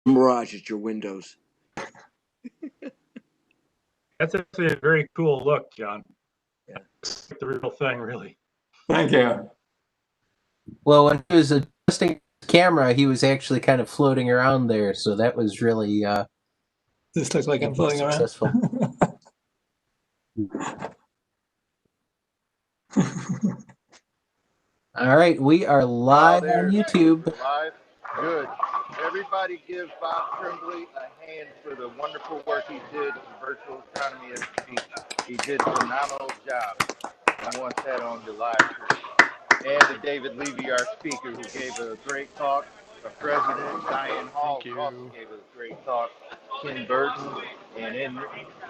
mirage at your windows. That's actually a very cool look, John. Yeah. It's like the real thing, really. Thank you. Well, when he was adjusting his camera, he was actually kind of floating around there, so that was really This looks like I'm floating around. successful. All right, we are live on YouTube. Live? Good. Everybody give Bob Tremblay a hand for the wonderful work he did in virtual astronomy as a speaker. He did a phenomenal job. I want that on the live stream. And to David Levy, our speaker, who gave a great talk. Our president, Diane Hall, who also gave a great talk. Ken Burton, and then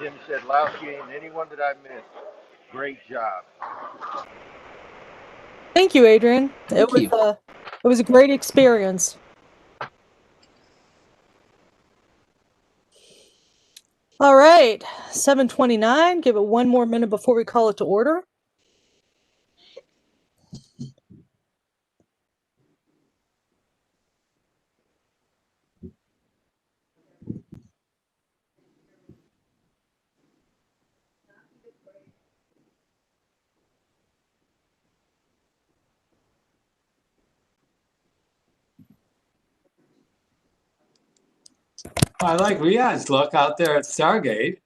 Jim Shedlowski, and anyone that I missed. Great job. Thank you, Adrian. Thank you. It was a great experience. All right, 7:29. Give it one more minute before we call it to order. I like Riyadh's look out there at Stargate.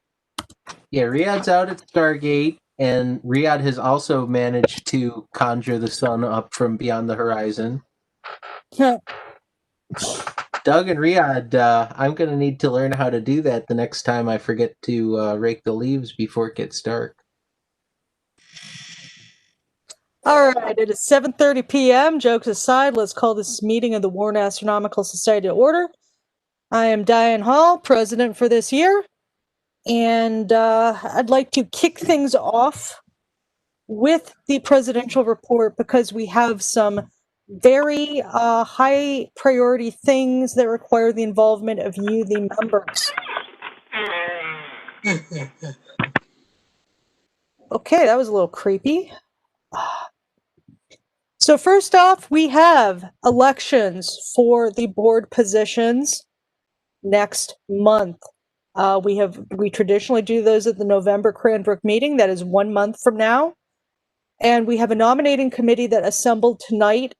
Yeah, Riyadh's out at Stargate, and Riyadh has also managed to conjure the sun up from beyond the horizon. Doug and Riyadh, I'm going to need to learn how to do that the next time I forget to rake the leaves before it gets dark. All right, it is 7:30 p.m. Jokes aside, let's call this meeting of the Warren Astronomical Society to order. I am Diane Hall, president for this year, and I'd like to kick things off with the presidential report because we have some very high priority things that require the involvement of you, the members. Okay, that was a little creepy. So first off, we have elections for the board positions next month. We traditionally do those at the November Cranbrook meeting. That is 1 month from now. And we have a nominating committee that assembled tonight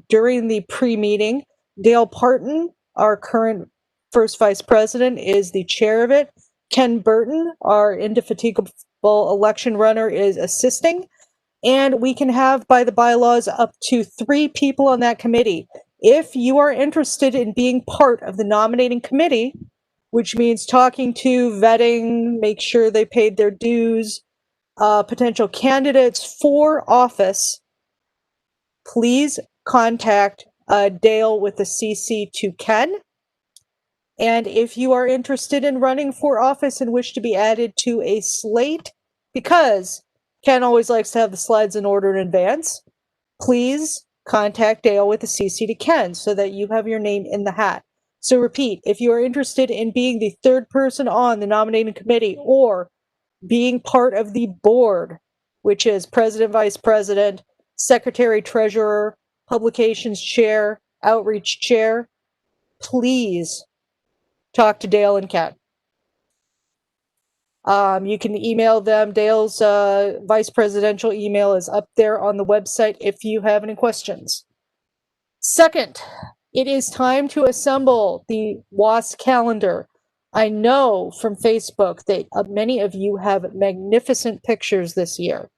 during the pre-meeting. Dale Parton, our current first vice president, is the chair of it. Ken Burton, our indefatigable election runner, is assisting. And we can have, by the bylaws, up to 3 people on that committee. If you are interested in being part of the nominating committee, which means talking to, vetting, make sure they paid their dues, potential candidates for office, please contact Dale with the CC to Ken. And if you are interested in running for office and wish to be added to a slate, because Ken always likes to have the slides in order in advance, please contact Dale with the CC to Ken so that you have your name in the hat. So repeat, if you are interested in being the 3rd person on the nominating committee or being part of the board, which is president, vice president, secretary, treasurer, publications chair, outreach chair, please talk to Dale and Ken. You can email them. Dale's vice presidential email is up there on the website if you have any questions. Second, it is time to assemble the Wasp calendar. I know from Facebook that many of you have magnificent pictures this year.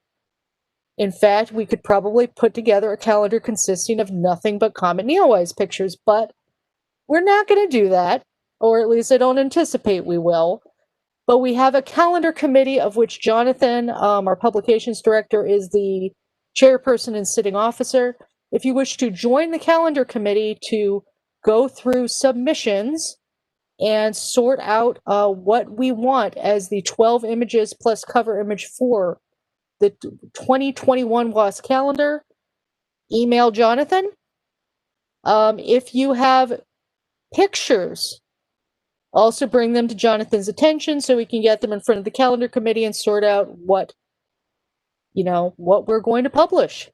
In fact, we could probably put together a calendar consisting of nothing but Comet Neowise pictures, but we're not going to do that, or at least I don't anticipate we will. But we have a calendar committee of which Jonathan, our publications director, is the chairperson and sitting officer. If you wish to join the calendar committee to go through submissions and sort out what we want as the 12 images plus cover image for the 2021 WASP calendar, email Jonathan. If you have pictures, also bring them to Jonathan's attention so we can get them in front of the calendar committee and sort out what we're going to publish.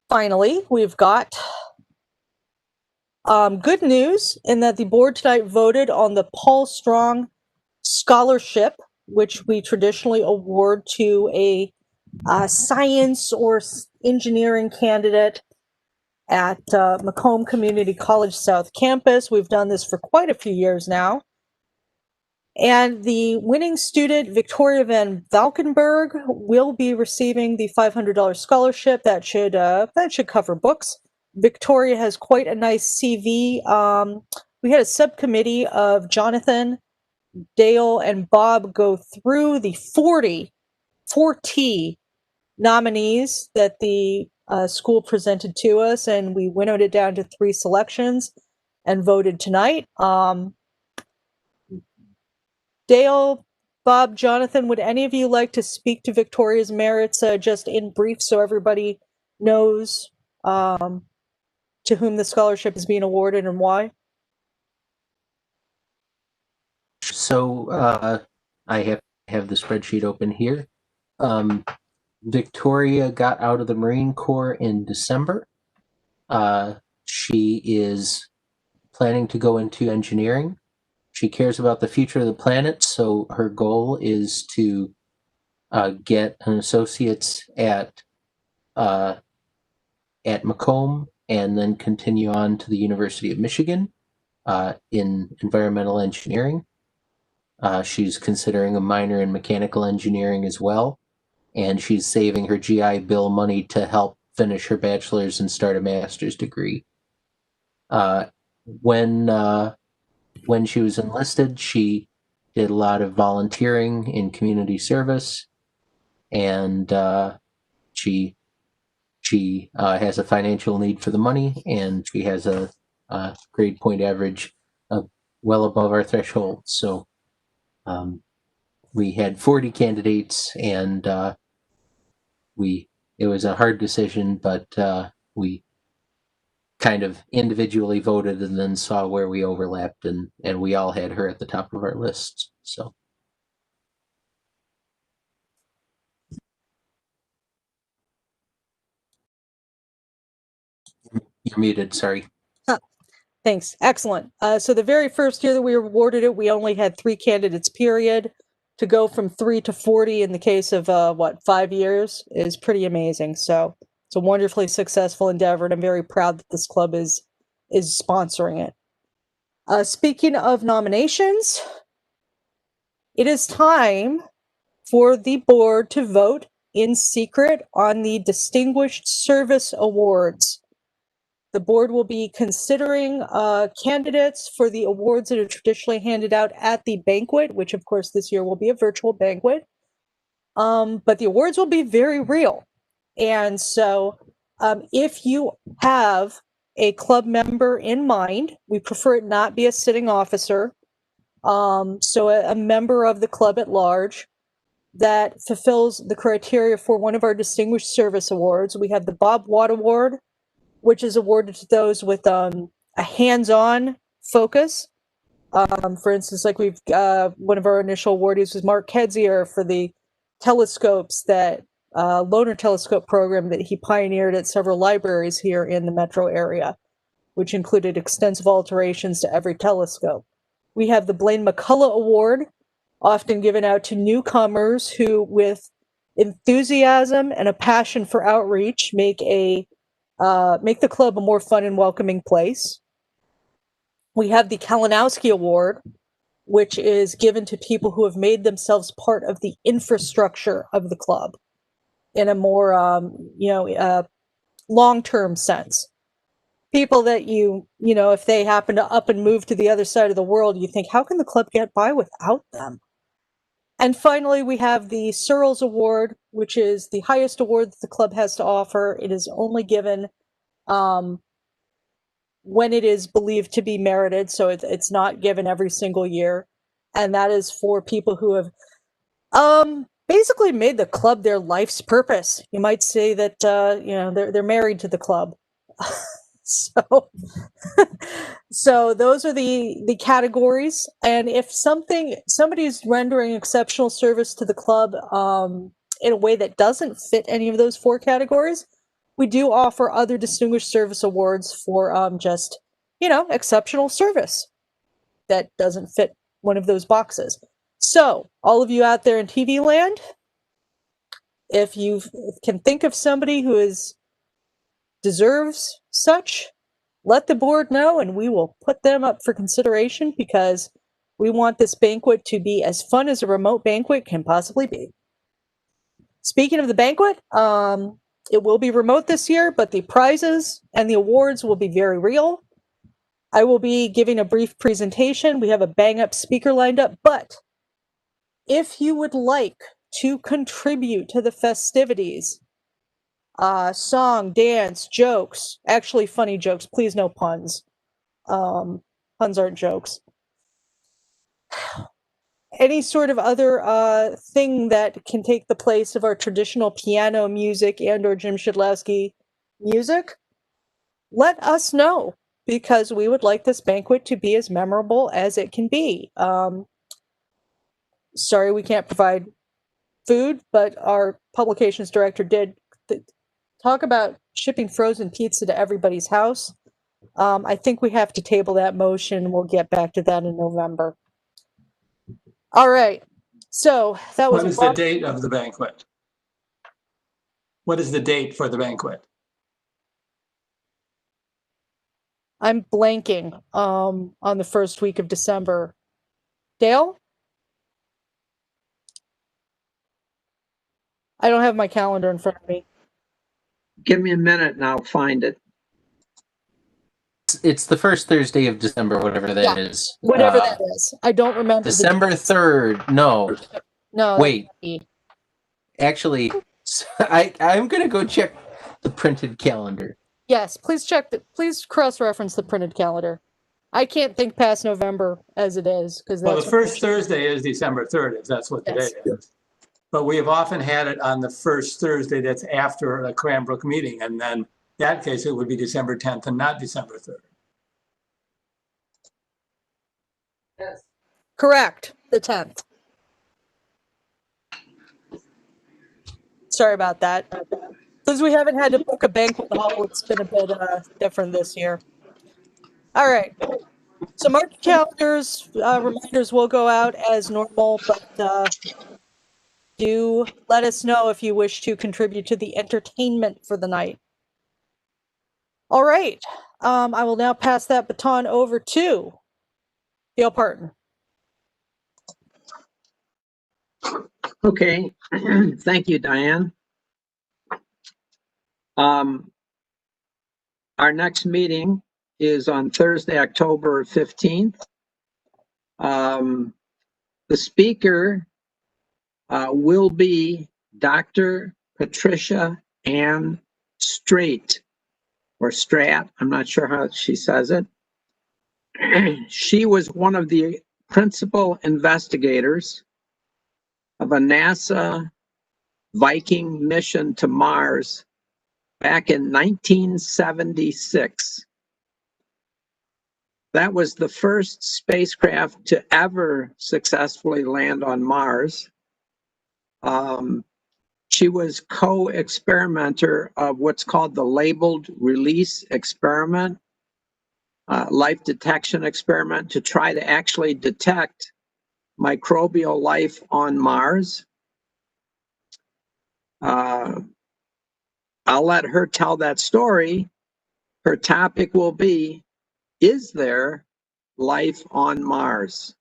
Finally, we've got Good news in that the board tonight voted on the Paul Strong Scholarship, which we traditionally award to a science or engineering candidate at Macomb Community College South Campus. We've done this for quite a few years now. And the winning student, Victoria Van Valkenburg, will be receiving the $500 scholarship. That should cover books. Victoria has quite a nice CV. We had a subcommittee of Jonathan, Dale, and Bob go through the 40 nominees that the school presented to us, and we winnowed it down to 3 selections and voted tonight. Dale, Bob, Jonathan, would any of you like to speak to Victoria's merits just in brief so everybody knows to whom the scholarship is being awarded and why? So I have the spreadsheet open here. Victoria got out of the Marine Corps in December. She is planning to go into engineering. She cares about the future of the planet, so her goal is to get an associate's at Macomb and then continue on to the University of Michigan in environmental engineering. She's considering a minor in mechanical engineering as well, and she's saving her GI Bill money to help finish her bachelor's and start a master's degree. When she was enlisted, she did a lot of volunteering in community service, and she has a financial need for the money, and she has a grade point average of well above our threshold. So we had 40 candidates, and it was a hard decision, but we kind of individually voted and then saw where we overlapped, and we all had her at the top of our lists. So you're muted, sorry. Thanks. Excellent. So the very first year that we awarded it, we only had 3 candidates, period. To go from 3 to 40 in the case of 5 years is pretty amazing. So it's a wonderfully successful endeavor, and I'm very proud that this club is sponsoring it. Speaking of nominations, it is time for the board to vote in secret on the Distinguished Service Awards. The board will be considering candidates for the awards that are traditionally handed out at the banquet, which of course this year will be a virtual banquet. But the awards will be very real. And so if you have a club member in mind, we prefer it not be a sitting officer. So a member of the club at large that fulfills the criteria for one of our Distinguished Service Awards. We have the Bob Watt Award, which is awarded to those with a hands-on focus. For instance, like we've one of our initial awardees was Mark Kedzier for the telescopes that Loner Telescope program that he pioneered at several libraries here in the metro area, which included extensive alterations to every telescope. We have the Blaine Mccullough Award, often given out to newcomers who, with enthusiasm and a passion for outreach, make the club a more fun and welcoming place. We have the Kalinowski Award, which is given to people who have made themselves part of the infrastructure of the club in a more, long-term sense. People that if they happen to up and move to the other side of the world, you think, how can the club get by without them? And finally, we have the Searles Award, which is the highest award that the club has to offer. It is only given when it is believed to be merited, so it's not given every single year. And that is for people who have basically made the club their life's purpose. You might say that they're married to the club. So those are the categories. And if somebody's rendering exceptional service to the club in a way that doesn't fit any of those 4 categories, we do offer other Distinguished Service Awards for just exceptional service that doesn't fit one of those boxes. So, all of you out there in TV land, if you can think of somebody who deserves such, let the board know and we will put them up for consideration, because we want this banquet to be as fun as a remote banquet can possibly be. Speaking of the banquet, it will be remote this year, but the prizes and the awards will be very real. I will be giving a brief presentation. We have a bang-up speaker lined up, but if you would like to contribute to the festivities, song, dance, jokes, actually funny jokes, please no puns. Puns aren't jokes. Any sort of other thing that can take the place of our traditional piano music and or Jim Shidlowski music, let us know, because we would like this banquet to be as memorable as it can be. Sorry we can't provide food, but our publications director did talk about shipping frozen pizza to everybody's house. I think we have to table that motion. We'll get back to that in November. All right. So that was. What is the date of the banquet? What is the date for the banquet? I'm blanking on the first week of December. Dale? I don't have my calendar in front of me. Give me a minute and I'll find it. It's the first Thursday of December, whatever that is. Whatever that is. I don't remember. December 3rd. No. No. Wait. Actually, I'm going to go check the printed calendar. Yes, please please cross-reference the printed calendar. I can't think past November as it is, because Well, the first Thursday is December 3rd, if that's what the date is. But we have often had it on the first Thursday that's after a Cranbrook meeting, and then in that case it would be December 10th and not December 3rd. Yes. Correct, the 10th. Sorry about that. Since we haven't had to book a banquet hall, it's been a bit different this year. All right. So mark your calendars. Reminders will go out as normal, but do let us know if you wish to contribute to the entertainment for the night. All right. I will now pass that baton over to Dale Parton. Okay. Thank you, Diane. Our next meeting is on Thursday, October 15th. The speaker will be Dr. Patricia Ann Strait, or Strat, I'm not sure how she says it. She was one of the principal investigators of a NASA Viking mission to Mars back in 1976. That was the first spacecraft to ever successfully land on Mars. She was co-experimenter of what's called the labeled release experiment, life detection experiment, to try to actually detect microbial life on Mars. I'll let her tell that story. Her topic will be, is there life on Mars?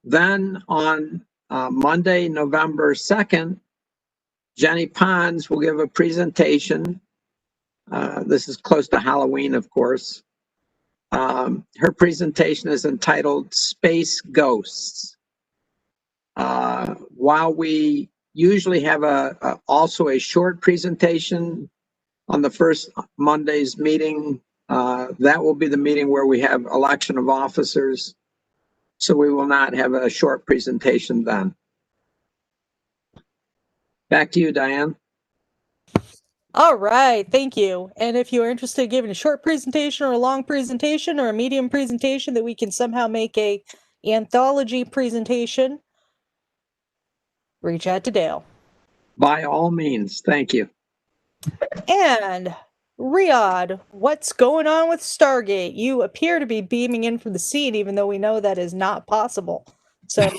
Then on Monday, November 2nd, Jenny Pons will give a presentation. This is close to Halloween, of course. Her presentation is entitled Space Ghosts. While we usually have also a short presentation on the first Monday's meeting, that will be the meeting where we have election of officers. So we will not have a short presentation then. Back to you, Diane. All right, thank you. And if you are interested in giving a short presentation or a long presentation or a medium presentation that we can somehow make a anthology presentation, reach out to Dale. By all means, thank you. And Riyadh, what's going on with Stargate? You appear to be beaming in from the scene, even though we know that is not possible. So,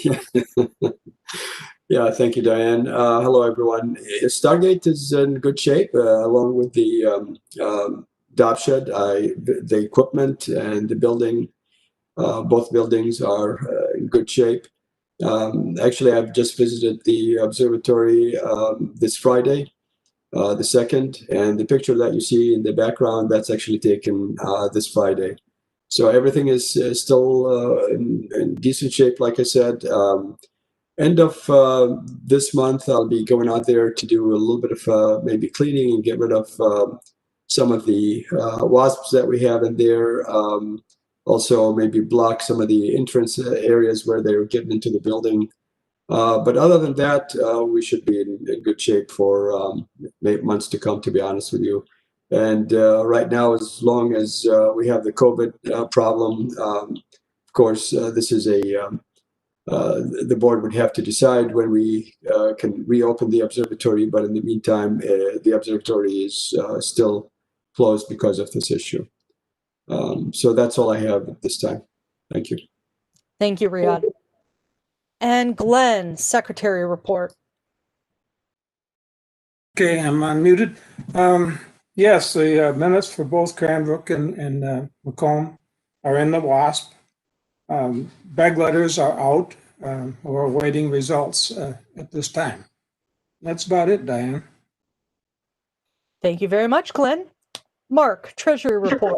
Yeah, thank you, Diane. Hello, everyone. Stargate is in good shape, along with the dop shed. The equipment and the building, both buildings are in good shape. Actually, I've just visited the observatory this Friday, the 2nd, and the picture that you see in the background, that's actually taken this Friday. So everything is still in decent shape, like I said. End of this month, I'll be going out there to do a little bit of maybe cleaning and get rid of some of the wasps that we have in there. Also, maybe block some of the entrance areas where they're getting into the building. But other than that, we should be in good shape for months to come, to be honest with you. And right now, as long as we have the COVID problem, of course, this is the board would have to decide when we can reopen the observatory. But in the meantime, the observatory is still closed because of this issue. So that's all I have at this time. Thank you. thank you, Riyadh. And Glenn, Secretary Report. Okay, I'm unmuted. Yes, the minutes for both Cranbrook and Macomb are in the WASP. Bag letters are out. We're awaiting results at this time. That's about it, Diane. Thank you very much, Glenn. Mark, Treasury Report.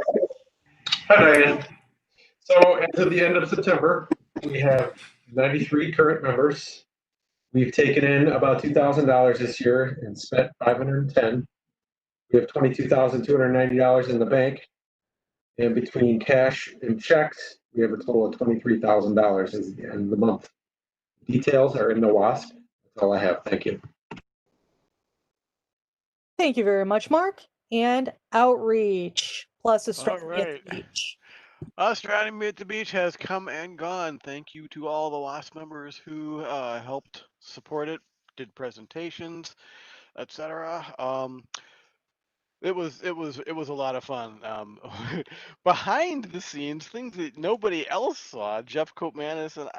Hi, Diane. So as of the end of September, we have 93 current members. We've taken in about $2,000 this year and spent $510. We have $22,290 in the bank. And between cash and checks, we have a total of $23,000 at the end of the month. Details are in the WASP. That's all I have. Thank you. Thank you very much, Mark. And Outreach, plus Astronomy at the Beach. Astronomy at the Beach has come and gone. Thank you to all the WASP members who helped support it, did presentations, etc. It was a lot of fun. Behind the scenes, things that nobody else saw. Jeff Copemanus and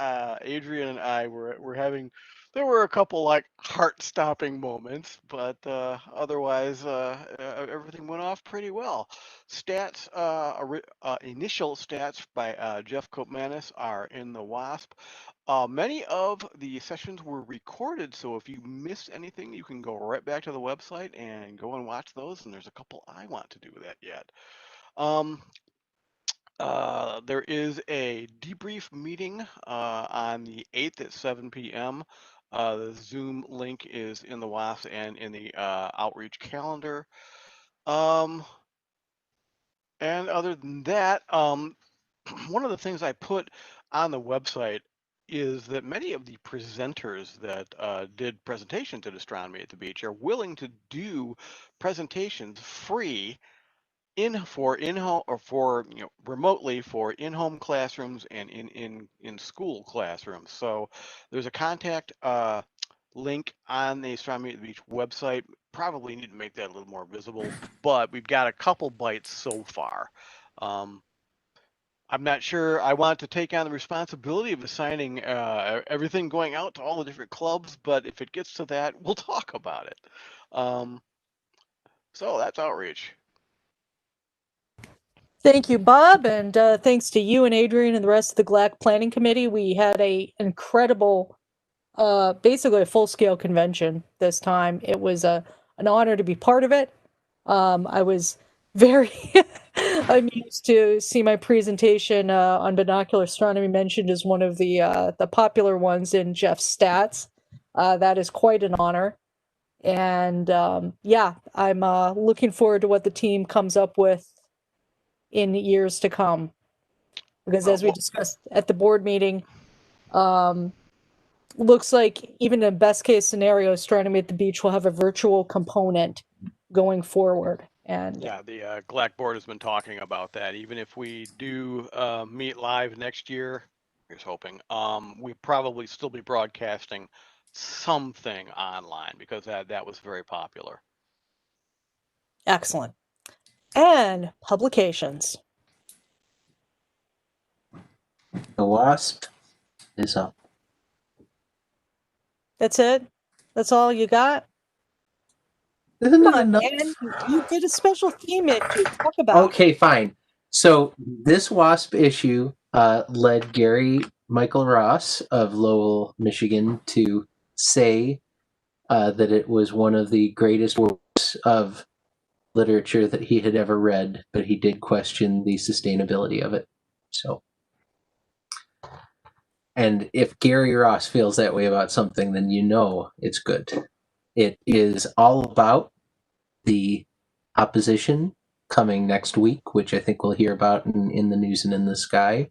Adrian and I were having. There were a couple like heart-stopping moments, but otherwise everything went off pretty well. Stats, initial stats by Jeff Copemanus are in the WASP. Many of the sessions were recorded, so if you missed anything, you can go right back to the website and go and watch those. And there's a couple I want to do that yet. There is a debrief meeting on the 8th at 7 p.m. The Zoom link is in the WASP and in the outreach calendar. And other than that, one of the things I put on the website is that many of the presenters that did presentations at Astronomy at the Beach are willing to do presentations free in-home or for remotely for in-home classrooms and in school classrooms. So there's a contact link on the Astronomy at the Beach website. Probably need to make that a little more visible, but we've got a couple bites so far. I'm not sure I want to take on the responsibility of assigning everything going out to all the different clubs, but if it gets to that, we'll talk about it. So that's outreach. Thank you, Bob, and thanks to you and Adrian and the rest of the GLAC Planning Committee. We had an incredible, basically a full-scale convention this time. It was an honor to be part of it. I was very amused to see my presentation on binocular astronomy mentioned as one of the popular ones in Jeff's stats. That is quite an honor. And yeah, I'm looking forward to what the team comes up with in years to come. Because as we discussed at the board meeting, looks like even in best case scenario, Astronomy at the Beach will have a virtual component going forward. And yeah, the GLAC board has been talking about that. Even if we do meet live next year, here's hoping, we probably still be broadcasting something online because that was very popular. excellent. And publications. The Wasp is up. That's it? That's all you got? Isn't Come it on, enough? man. You did a special theme issue. Talk about it. Okay, fine. So this Wasp issue led Gary Michael Ross of Lowell, Michigan, to say that it was one of the greatest works of literature that he had ever read, but he did question the sustainability of it. So, and if Gary Ross feels that way about something, then you know it's good. It is all about the opposition coming next week, which I think we'll hear about in the news and in the sky,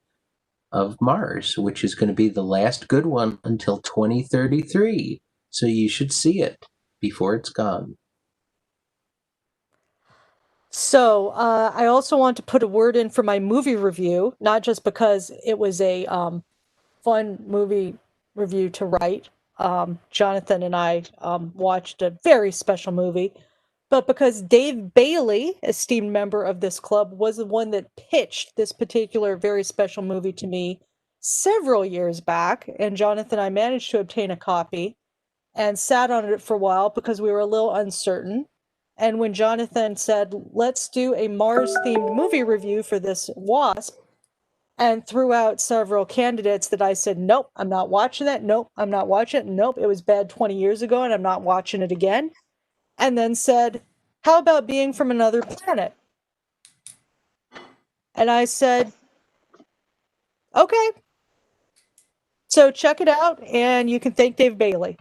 of Mars, which is going to be the last good one until 2033. So you should see it before it's gone. So I also want to put a word in for my movie review, not just because it was a fun movie review to write. Jonathan and I watched a very special movie, but because Dave Bailey, esteemed member of this club, was the one that pitched this particular very special movie to me several years back, and Jonathan and I managed to obtain a copy and sat on it for a while because we were a little uncertain. And when Jonathan said, let's do a Mars-themed movie review for this Wasp, and threw out several candidates that I said, nope, I'm not watching that. Nope, I'm not watching it. Nope, it was bad 20 years ago and I'm not watching it again. And then said, how about Being from Another Planet? And I said, okay. So check it out and you can thank Dave Bailey.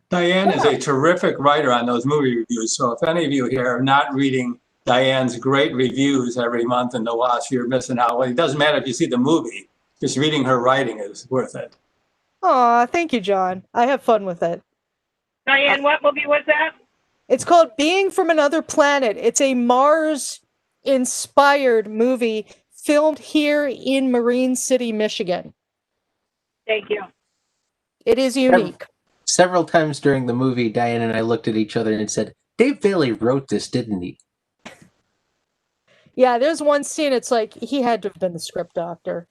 Diane is a terrific writer on those movie reviews. So if any of you here are not reading Diane's great reviews every month in the Wasp, you're missing out. Well, it doesn't matter if you see the movie, just reading her writing is worth it. Aw, thank you, John. I have fun with it. Diane, what movie was that? It's called Being from Another Planet. It's a Mars-inspired movie filmed here in Marine City, Michigan. Thank you. It is unique. Several times during the movie, Diane and I looked at each other and said, Dave Bailey wrote this, didn't he? Yeah, there's one scene, it's like he had to have been the script doctor.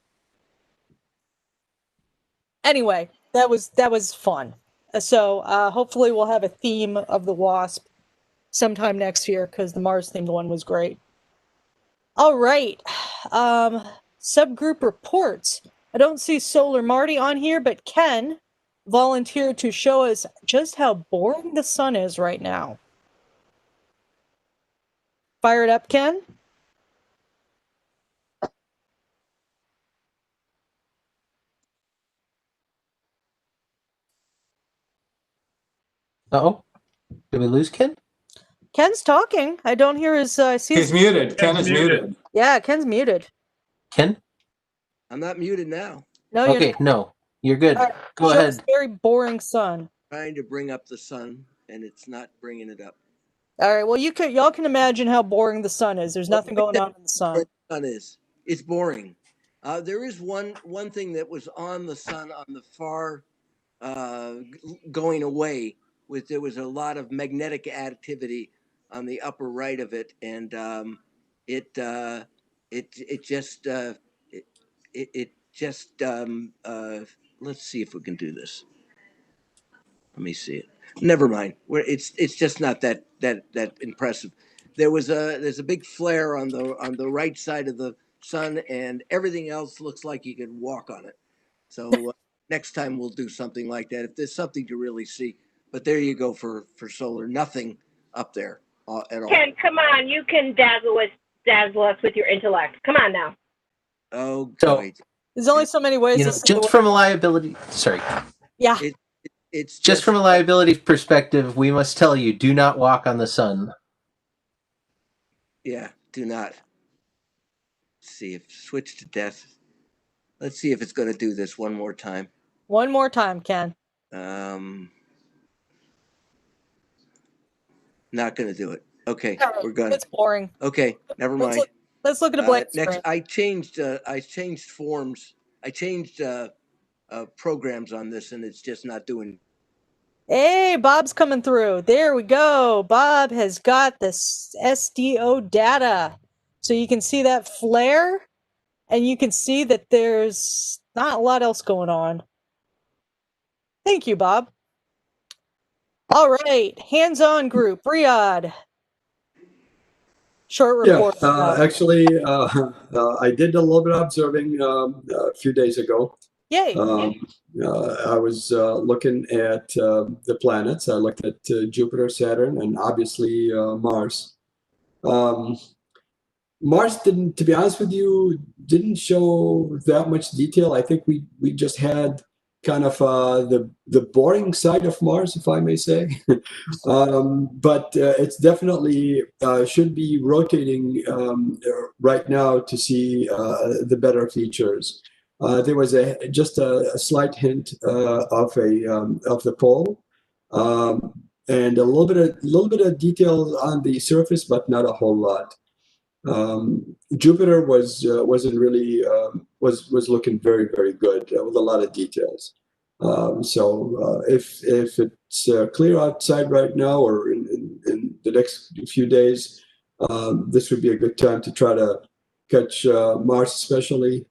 Anyway, that was fun. So hopefully we'll have a theme of the Wasp sometime next year because the Mars themed one was great. All right. Subgroup reports. I don't see Solar Marty on here, but Ken volunteered to show us just how boring the sun is right now. Fire it up, Ken. Uh-oh. Did we lose Ken? Ken's talking. I don't hear his... He's muted. Ken is muted. Yeah, Ken's muted. Ken? I'm not muted now. No, you're Okay, not. no. You're good. All right, Go show ahead. us very boring sun. Trying to bring up the sun, and it's not bringing it up. All right, well, y'all can imagine how boring the sun is. There's nothing going on in the sun. The sun is. It's boring. There is one thing that was on the sun on the far going away. There was a lot of magnetic activity on the upper right of it, and it just let's see if we can do this. Let me see it. Never mind. It's just not that impressive. There's a big flare on the right side of the sun, and everything else looks like you could walk on it. So next time we'll do something like that if there's something to really see. But there you go for solar. Nothing up there at all. Ken, come on. You can dazzle us with your intellect. Come on now. Oh, So, God. There's only so many ways You know, to say just the from word. a liability... Sorry. Yeah. It's Just from a liability perspective, we must tell you, do not walk on the sun. Yeah, do not. Let's see if switch to death. Let's see if it's going to do this one more time. One more time, Ken. Not going to do it. Okay, All right, we're going. It's boring. Okay, never mind. Let's look at a blank next, screen. I changed forms. I changed programs on this, and it's just not doing. Hey, Bob's coming through. There we go. Bob has got this SDO data. So you can see that flare, and you can see that there's not a lot else going on. Thank you, Bob. All right, hands-on group. Riyadh. Short report. Actually, I did a little bit of observing a few days ago. Yay. I was looking at the planets. I looked at Jupiter, Saturn, and obviously Mars. Mars didn't, to be honest with you, didn't show that much detail. I think we just had kind of the boring side of Mars, if I may say. But it's definitely should be rotating right now to see the better features. There was just a slight hint of the pole, and a little bit of detail on the surface, but not a whole lot. Jupiter wasn't really was looking very, very good with a lot of details. So if it's clear outside right now or in the next few days, this would be a good time to try to catch Mars, especially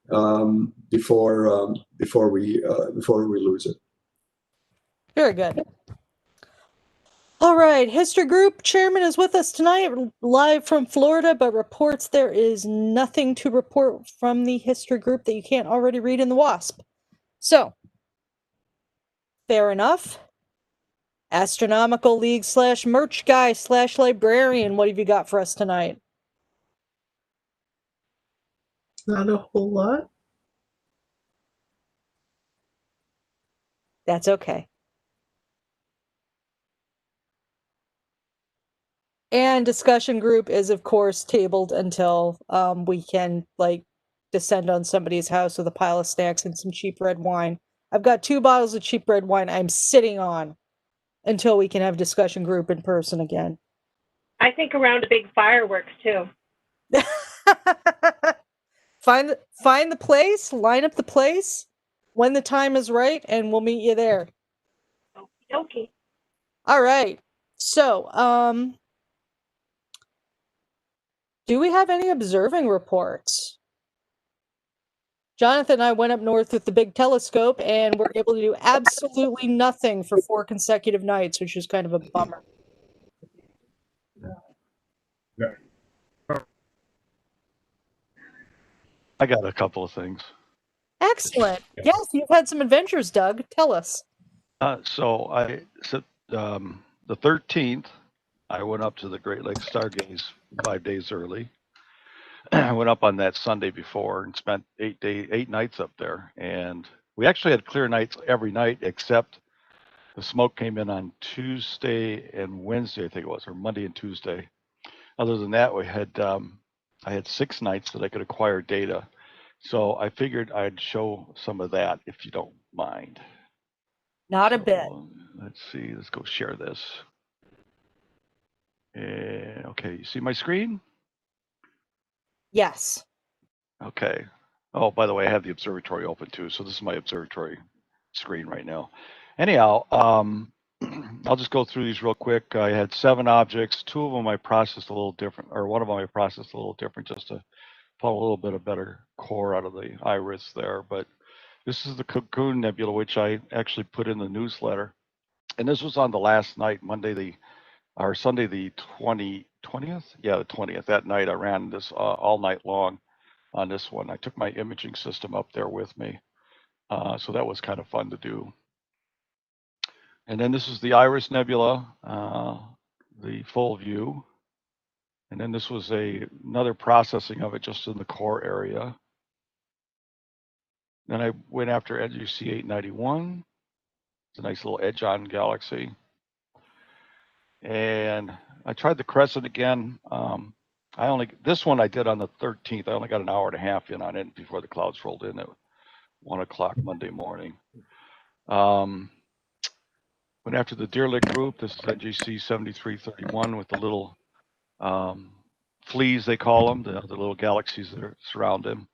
before we lose it. Very good. All right, History Group Chairman is with us tonight, live from Florida, but reports there is nothing to report from the History Group that you can't already read in the Wasp. So, fair enough. Astronomical League / merch guy / librarian, what have you got for us tonight? Not a whole lot. That's okay. And discussion group is, of course, tabled until we can, like, descend on somebody's house with a pile of snacks and some cheap red wine. I've got 2 bottles of cheap red wine I'm sitting on until we can have discussion group in person again. I think around a big fireworks too. Find the place, line up the place when the time is right, and we'll meet you there. Okay. All right. So, do we have any observing reports? Jonathan and I went up north with the big telescope and were able to do absolutely nothing for 4 consecutive nights, which is kind of a bummer. I got a couple of things. Excellent. Yes, you've had some adventures, Doug. Tell us. So the 13th, I went up to the Great Lakes Stargaze 5 days early. I went up on that Sunday before and spent 8 nights up there. And we actually had clear nights every night, except the smoke came in on Tuesday and Wednesday, I think it was, or Monday and Tuesday. Other than that, I had 6 nights that I could acquire data. So I figured I'd show some of that if you don't mind. Not a bit. Let's see, let's go share this. Okay, you see my screen? Yes. Okay. Oh, by the way, I have the observatory open too. So this is my observatory screen right now. Anyhow, I'll just go through these real quick. I had 7 objects. 2 of them I processed a little different, or one of them I processed a little different just to pull a little bit of better core out of the iris there. But this is the Cocoon Nebula, which I actually put in the newsletter. And this was on the last night, Sunday the 20th? Yeah, the 20th. That night I ran this all night long on this one. I took my imaging system up there with me. So that was kind of fun to do. And then this is the Iris Nebula, the full view. And then this was another processing of it just in the core area. Then I went after NGC 891. It's a nice little edge-on galaxy. And I tried the Crescent again. This one I did on the 13th. I only got an hour and a half in on it before the clouds rolled in at 1 o'clock Monday morning. Went after the Deerlick group. This is NGC 7331 with the little fleas, they call them, the little galaxies that surround them.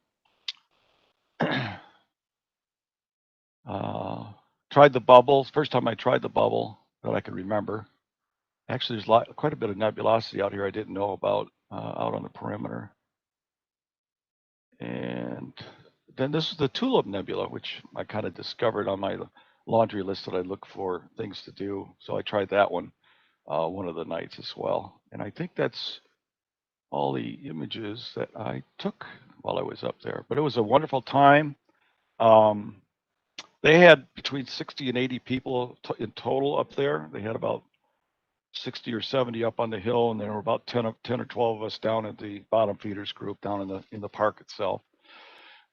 Tried the bubble. First time I tried the bubble. that I can remember. Actually, there's quite a bit of nebulosity out here I didn't know about out on the perimeter. And then this is the Tulip Nebula, which I kind of discovered on my laundry list that I look for things to do. So I tried that one of the nights as well. And I think that's all the images that I took while I was up there. But it was a wonderful time. They had between 60 and 80 people in total up there. They had about 60 or 70 up on the hill, and there were about 10 or 12 of us down at the bottom feeders group down in the park itself.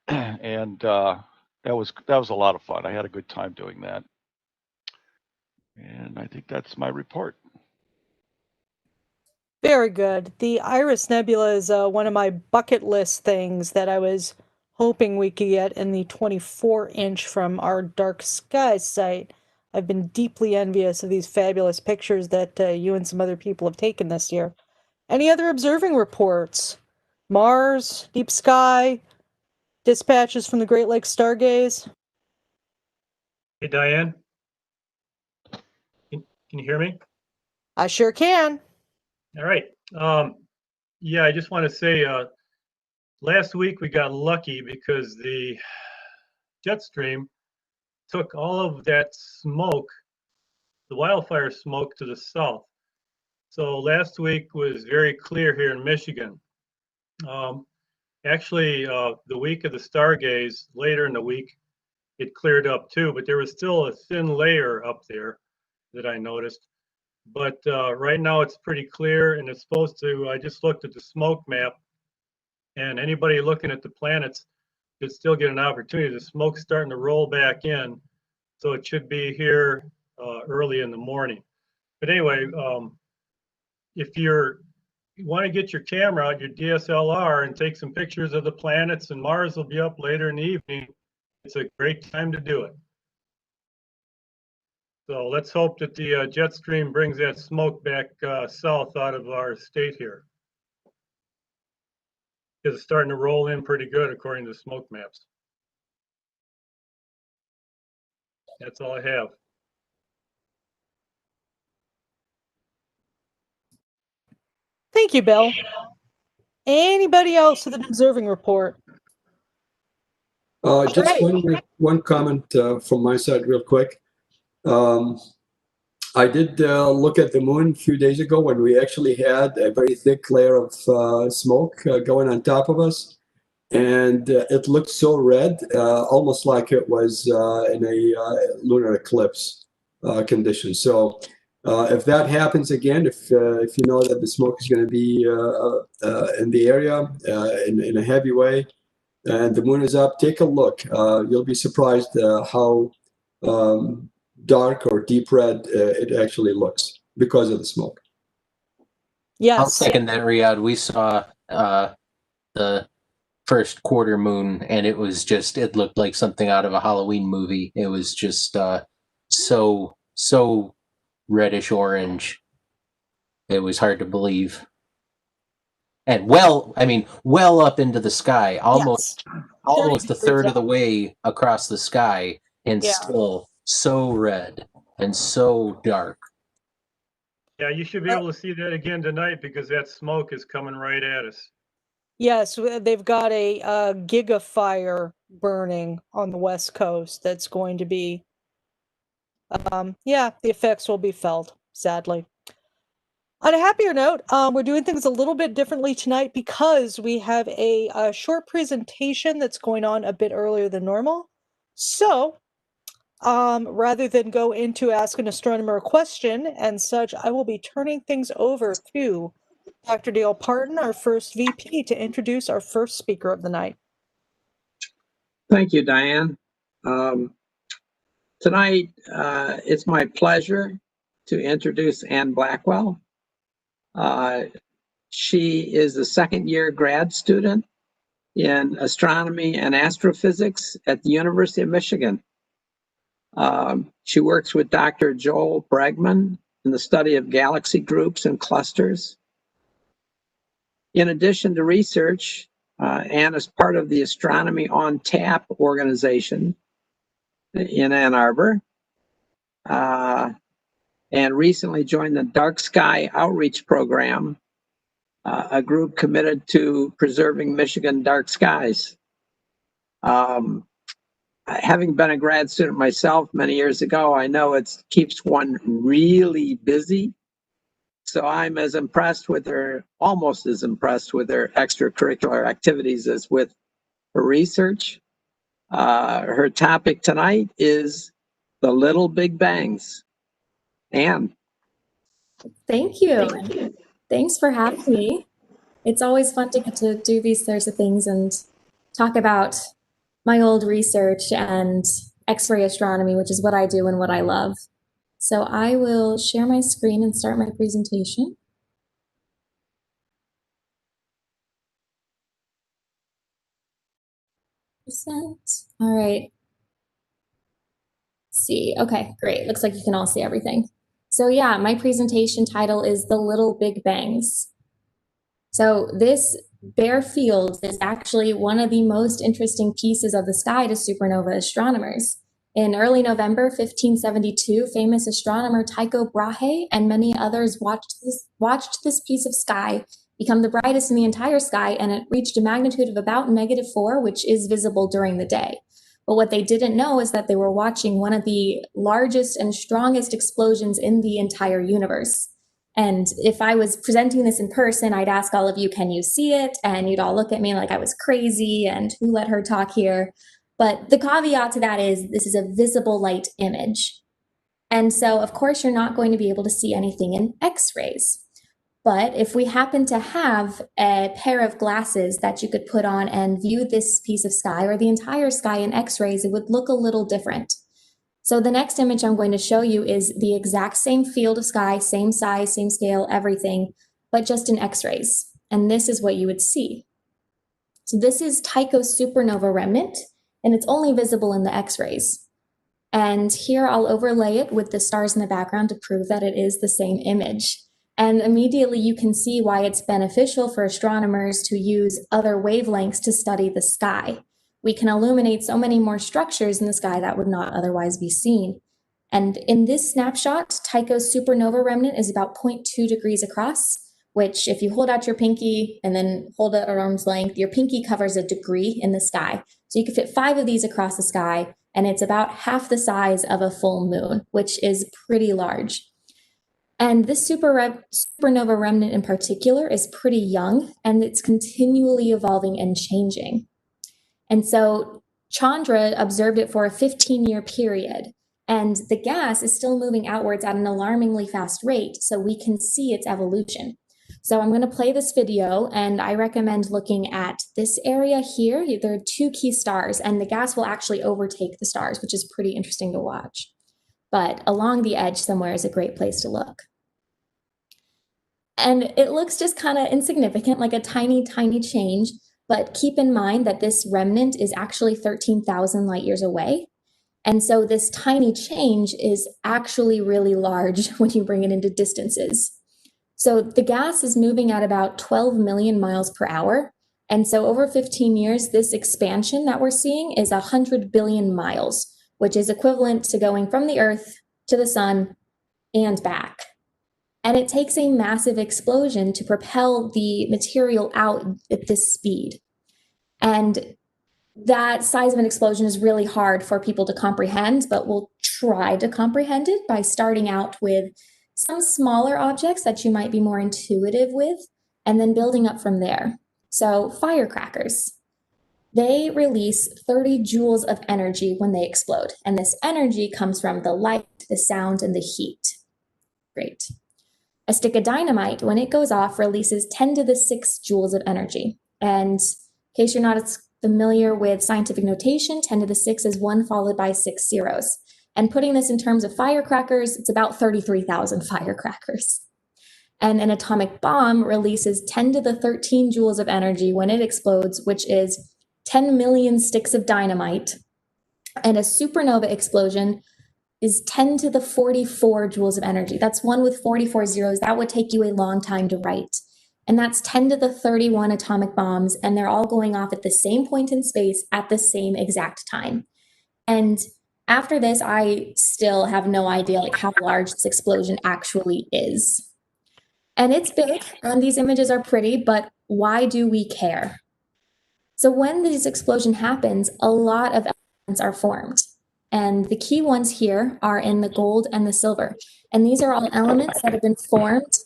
And that was a lot of fun. I had a good time doing that. And I think that's my report. Very good. The Iris Nebula is one of my bucket list things that I was hoping we could get in the 24-inch from our Dark Skies site. I've been deeply envious of these fabulous pictures that you and some other people have taken this year. Any other observing reports? Mars, deep sky, dispatches from the Great Lakes Stargaze? Hey, Diane, can you hear me? I sure can. All right. Yeah, I just want to say last week we got lucky because the jet stream took all of that smoke, the wildfire smoke, to the south. So last week was very clear here in Michigan. Actually, the week of the stargaze, later in the week, it cleared up too, but there was still a thin layer up there that I noticed. But right now it's pretty clear, and it's supposed to, I just looked at the smoke map, and anybody looking at the planets could still get an opportunity. The smoke's starting to roll back in, so it should be here early in the morning. But anyway, if you want to get your camera out, your DSLR, and take some pictures of the planets, and Mars will be up later in the evening, it's a great time to do it. So let's hope that the jet stream brings that smoke back south out of our state here, because it's starting to roll in pretty good according to smoke maps. That's all I have. Thank you, Bill. Anybody else with an observing report? Just one comment from my side real quick. I did look at the moon a few days ago when we actually had a very thick layer of smoke going on top of us. And it looked so red, almost like it was in a lunar eclipse condition. So if that happens again, if you know that the smoke is going to be in the area in a heavy way, and the moon is up, take a look. You'll be surprised how dark or deep red it actually looks because of the smoke. Yes. I'll second that, Riyadh. We saw the first quarter moon, and it looked like something out of a Halloween movie. It was just so reddish orange. It was hard to believe. And well up into the sky, almost a third of the way across the sky, and still so red and so dark. Yeah, you should be able to see that again tonight because that smoke is coming right at us. Yes, they've got a gigafire burning on the West Coast that's going to be, the effects will be felt, sadly. On a happier note, we're doing things a little bit differently tonight because we have a short presentation that's going on a bit earlier than normal. So, rather than go into Ask an Astronomer a question and such, I will be turning things over to Dr. Dale Parton, our first VP, to introduce our first speaker of the night. Thank you, Diane. Tonight, it's my pleasure to introduce Anne Blackwell. She is a second-year grad student in astronomy and astrophysics at the University of Michigan. She works with Dr. Joel Bregman in the study of galaxy groups and clusters. In addition to research, Anne is part of the Astronomy on Tap organization in Ann Arbor. and recently joined the Dark Sky Outreach Program, a group committed to preserving Michigan dark skies. Having been a grad student myself many years ago, I know it keeps one really busy. So I'm as impressed with her, almost as impressed with her extracurricular activities as with her research. Her topic tonight is the Little Big Bangs. Anne. Thank you. Thanks for having me. It's always fun to get to do these sorts of things and talk about my old research and X-ray astronomy, which is what I do and what I love. So I will share my screen and start my presentation. All right. Let's see. Okay, great. Looks like you can all see everything. So yeah, my presentation title is The Little Big Bangs. So this bare field is actually one of the most interesting pieces of the sky to supernova astronomers. In early November 1572, famous astronomer Tycho Brahe and many others watched this piece of sky become the brightest in the entire sky, and it reached a magnitude of about -4, which is visible during the day. But what they didn't know is that they were watching one of the largest and strongest explosions in the entire universe. And if I was presenting this in person, I'd ask all of you, can you see it? And you'd all look at me like I was crazy and who let her talk here? But the caveat to that is this is a visible light image. And so, of course, you're not going to be able to see anything in X-rays. But if we happen to have a pair of glasses that you could put on and view this piece of sky or the entire sky in X-rays, it would look a little different. So the next image I'm going to show you is the exact same field of sky, same size, same scale, everything, but just in X-rays. And this is what you would see. So this is Tycho's supernova remnant, and it's only visible in the X-rays. And here I'll overlay it with the stars in the background to prove that it is the same image. And immediately you can see why it's beneficial for astronomers to use other wavelengths to study the sky. We can illuminate so many more structures in the sky that would not otherwise be seen. And in this snapshot, Tycho's supernova remnant is about 0.2 degrees across, which if you hold out your pinky and then hold it at arm's length, your pinky covers a degree in the sky. So you could fit 5 of these across the sky, and it's about half the size of a full moon, which is pretty large. And this supernova remnant in particular is pretty young, and it's continually evolving and changing. And so Chandra observed it for a 15-year period, and the gas is still moving outwards at an alarmingly fast rate, so we can see its evolution. So I'm going to play this video, and I recommend looking at this area here. There are 2 key stars, and the gas will actually overtake the stars, which is pretty interesting to watch. But along the edge somewhere is a great place to look. And it looks just kind of insignificant, like a tiny, tiny change. But keep in mind that this remnant is actually 13,000 light years away. And so this tiny change is actually really large when you bring it into distances. So the gas is moving at about 12 million miles per hour. And so over 15 years, this expansion that we're seeing is 100 billion miles, which is equivalent to going from the Earth to the sun and back. And it takes a massive explosion to propel the material out at this speed. And that size of an explosion is really hard for people to comprehend, but we'll try to comprehend it by starting out with some smaller objects that you might be more intuitive with, and then building up from there. So firecrackers, they release 30 joules of energy when they explode. And this energy comes from the light, the sound, and the heat. Great. A stick of dynamite, when it goes off, releases 10 to the 6 joules of energy. And in case you're not as familiar with scientific notation, 10 to the 6 is 1 followed by 6 zeros. And putting this in terms of firecrackers, it's about 33,000 firecrackers. And an atomic bomb releases 10 to the 13 joules of energy when it explodes, which is 10 million sticks of dynamite. And a supernova explosion is 10 to the 44 joules of energy. That's 1 with 44 zeros. That would take you a long time to write. And that's 10 to the 31 atomic bombs, and they're all going off at the same point in space at the same exact time. And After this, I still have no idea like how large this explosion actually is. And it's big, and these images are pretty, but why do we care? So when this explosion happens, a lot of elements are formed. And the key ones here are in the gold and the silver. And these are all elements that have been formed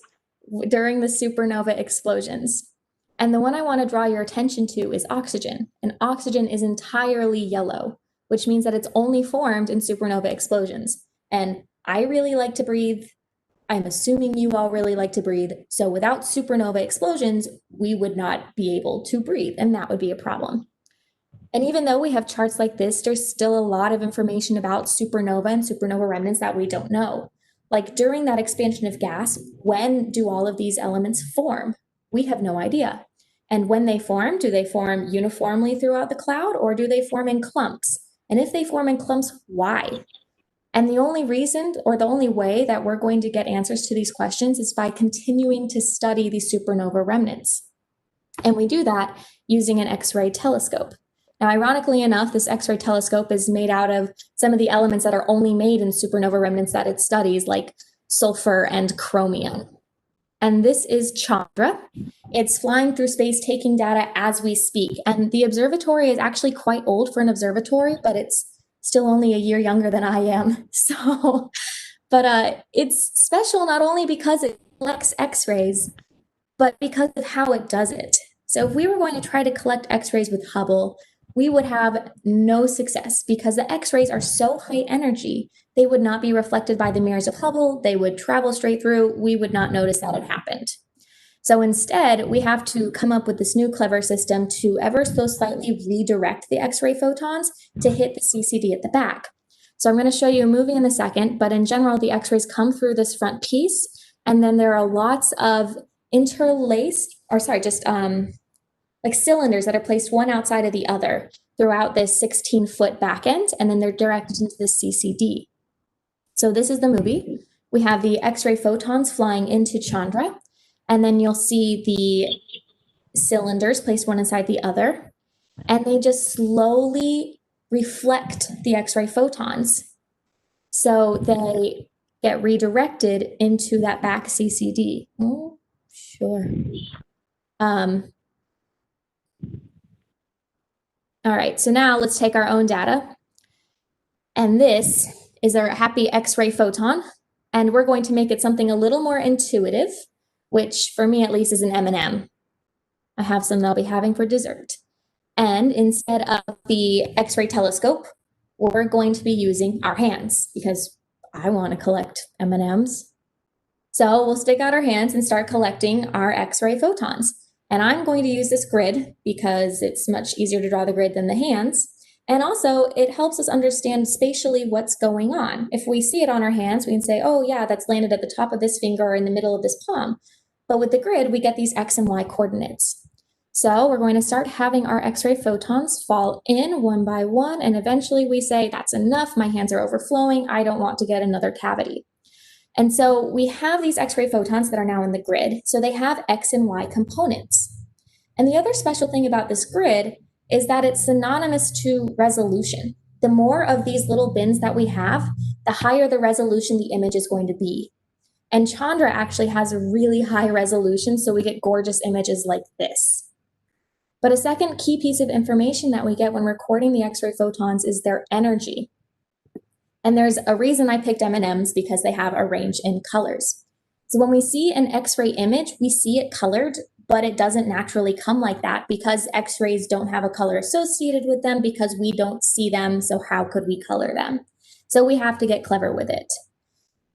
during the supernova explosions. And the one I want to draw your attention to is oxygen. And oxygen is entirely yellow, which means that it's only formed in supernova explosions. And I really like to breathe. I'm assuming you all really like to breathe. So without supernova explosions, we would not be able to breathe, and that would be a problem. And even though we have charts like this, there's still a lot of information about supernova and supernova remnants that we don't know. Like during that expansion of gas, when do all of these elements form? We have no idea. And when they form, do they form uniformly throughout the cloud, or do they form in clumps? And if they form in clumps, why? And the only reason, or the only way that we're going to get answers to these questions is by continuing to study these supernova remnants. And we do that using an X-ray telescope. Now, ironically enough, this X-ray telescope is made out of some of the elements that are only made in supernova remnants that it studies, like sulfur and chromium. And this is Chandra. It's flying through space, taking data as we speak. And the observatory is actually quite old for an observatory, but it's still only a year younger than I am. So, but it's special not only because it collects X-rays, but because of how it does it. So if we were going to try to collect X-rays with Hubble, we would have no success because the X-rays are so high energy, they would not be reflected by the mirrors of Hubble. They would travel straight through. We would not notice that it happened. So instead, we have to come up with this new clever system to ever so slightly redirect the X-ray photons to hit the CCD at the back. So I'm going to show you a movie in a second, but in general, the X-rays come through this front piece, and then there are lots of interlaced, like cylinders that are placed one outside of the other throughout this 16-foot back end, and then they're directed into the CCD. So this is the movie. We have the X-ray photons flying into Chandra, and then you'll see the cylinders placed one inside the other, and they just slowly reflect the X-ray photons. So they get redirected into that back CCD. Oh, sure. All right, so now let's take our own data. And this is our happy X-ray photon. And we're going to make it something a little more intuitive, which for me at least is an M&M. I have some that I'll be having for dessert. And instead of the X-ray telescope, we're going to be using our hands because I want to collect M&Ms. So we'll stick out our hands and start collecting our X-ray photons. And I'm going to use this grid because it's much easier to draw the grid than the hands. And also it helps us understand spatially what's going on. If we see it on our hands, we can say, oh yeah, that's landed at the top of this finger or in the middle of this palm. But with the grid, we get these X and Y coordinates. So we're going to start having our X-ray photons fall in one by one. And eventually we say, that's enough. My hands are overflowing. I don't want to get another cavity. And so we have these X-ray photons that are now in the grid. So they have X and Y components. And the other special thing about this grid is that it's synonymous to resolution. The more of these little bins that we have, the higher the resolution the image is going to be. And Chandra actually has a really high resolution, so we get gorgeous images like this. But a second key piece of information that we get when recording the X-ray photons is their energy. And there's a reason I picked M&Ms because they have a range in colors. So when we see an X-ray image, we see it colored, but it doesn't naturally come like that because X-rays don't have a color associated with them because we don't see them, so how could we color them? So we have to get clever with it.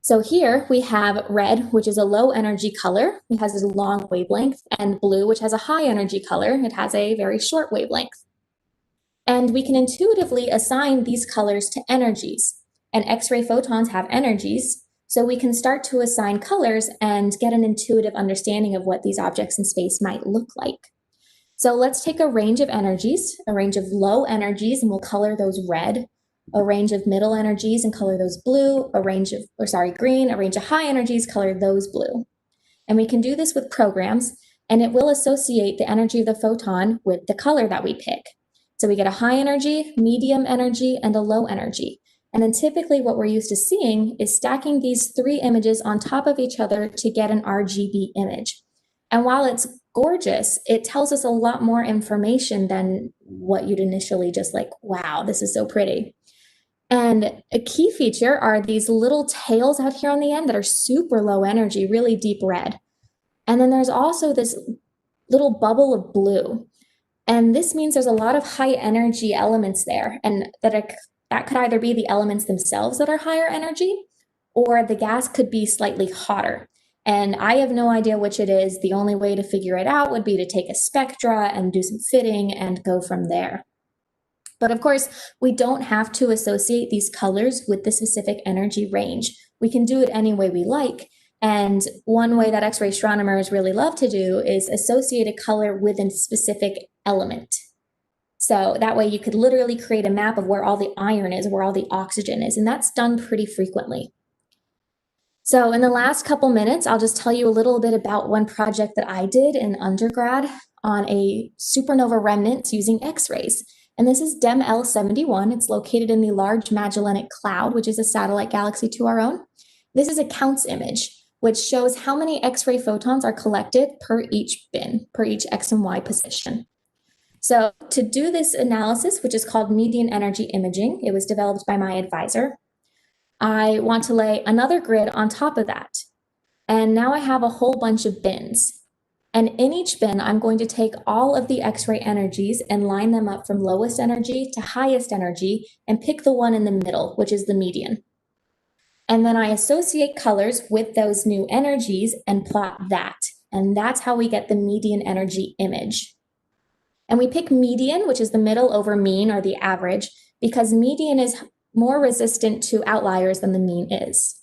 So here we have red, which is a low energy color. It has a long wavelength, and blue, which has a high energy color. It has a very short wavelength. And we can intuitively assign these colors to energies. And X-ray photons have energies, so we can start to assign colors and get an intuitive understanding of what these objects in space might look like. So let's take a range of energies, a range of low energies, and we'll color those red, a range of middle energies and color those blue, green, a range of high energies, color those blue. And we can do this with programs, and it will associate the energy of the photon with the color that we pick. So we get a high energy, medium energy, and a low energy. And then typically what we're used to seeing is stacking these 3 images on top of each other to get an RGB image. And while it's gorgeous, it tells us a lot more information than what you'd initially just like, wow, this is so pretty. And a key feature are these little tails out here on the end that are super low energy, really deep red. And then there's also this little bubble of blue. And this means there's a lot of high energy elements there, and that could either be the elements themselves that are higher energy, or the gas could be slightly hotter. And I have no idea which it is. The only way to figure it out would be to take a spectra and do some fitting and go from there. But of course, we don't have to associate these colors with the specific energy range. We can do it any way we like. And one way that X-ray astronomers really love to do is associate a color with a specific element. So that way you could literally create a map of where all the iron is, where all the oxygen is, and that's done pretty frequently. So in the last couple minutes, I'll just tell you a little bit about one project that I did in undergrad on a supernova remnant using X-rays. And this is DEM L71. It's located in the Large Magellanic Cloud, which is a satellite galaxy to our own. This is a counts image, which shows how many X-ray photons are collected per each bin, per each X and Y position. So to do this analysis, which is called median energy imaging, it was developed by my advisor, I want to lay another grid on top of that. And now I have a whole bunch of bins. And in each bin, I'm going to take all of the X-ray energies and line them up from lowest energy to highest energy and pick the one in the middle, which is the median. And then I associate colors with those new energies and plot that. And that's how we get the median energy image. And we pick median, which is the middle, over mean, or the average, because median is more resistant to outliers than the mean is.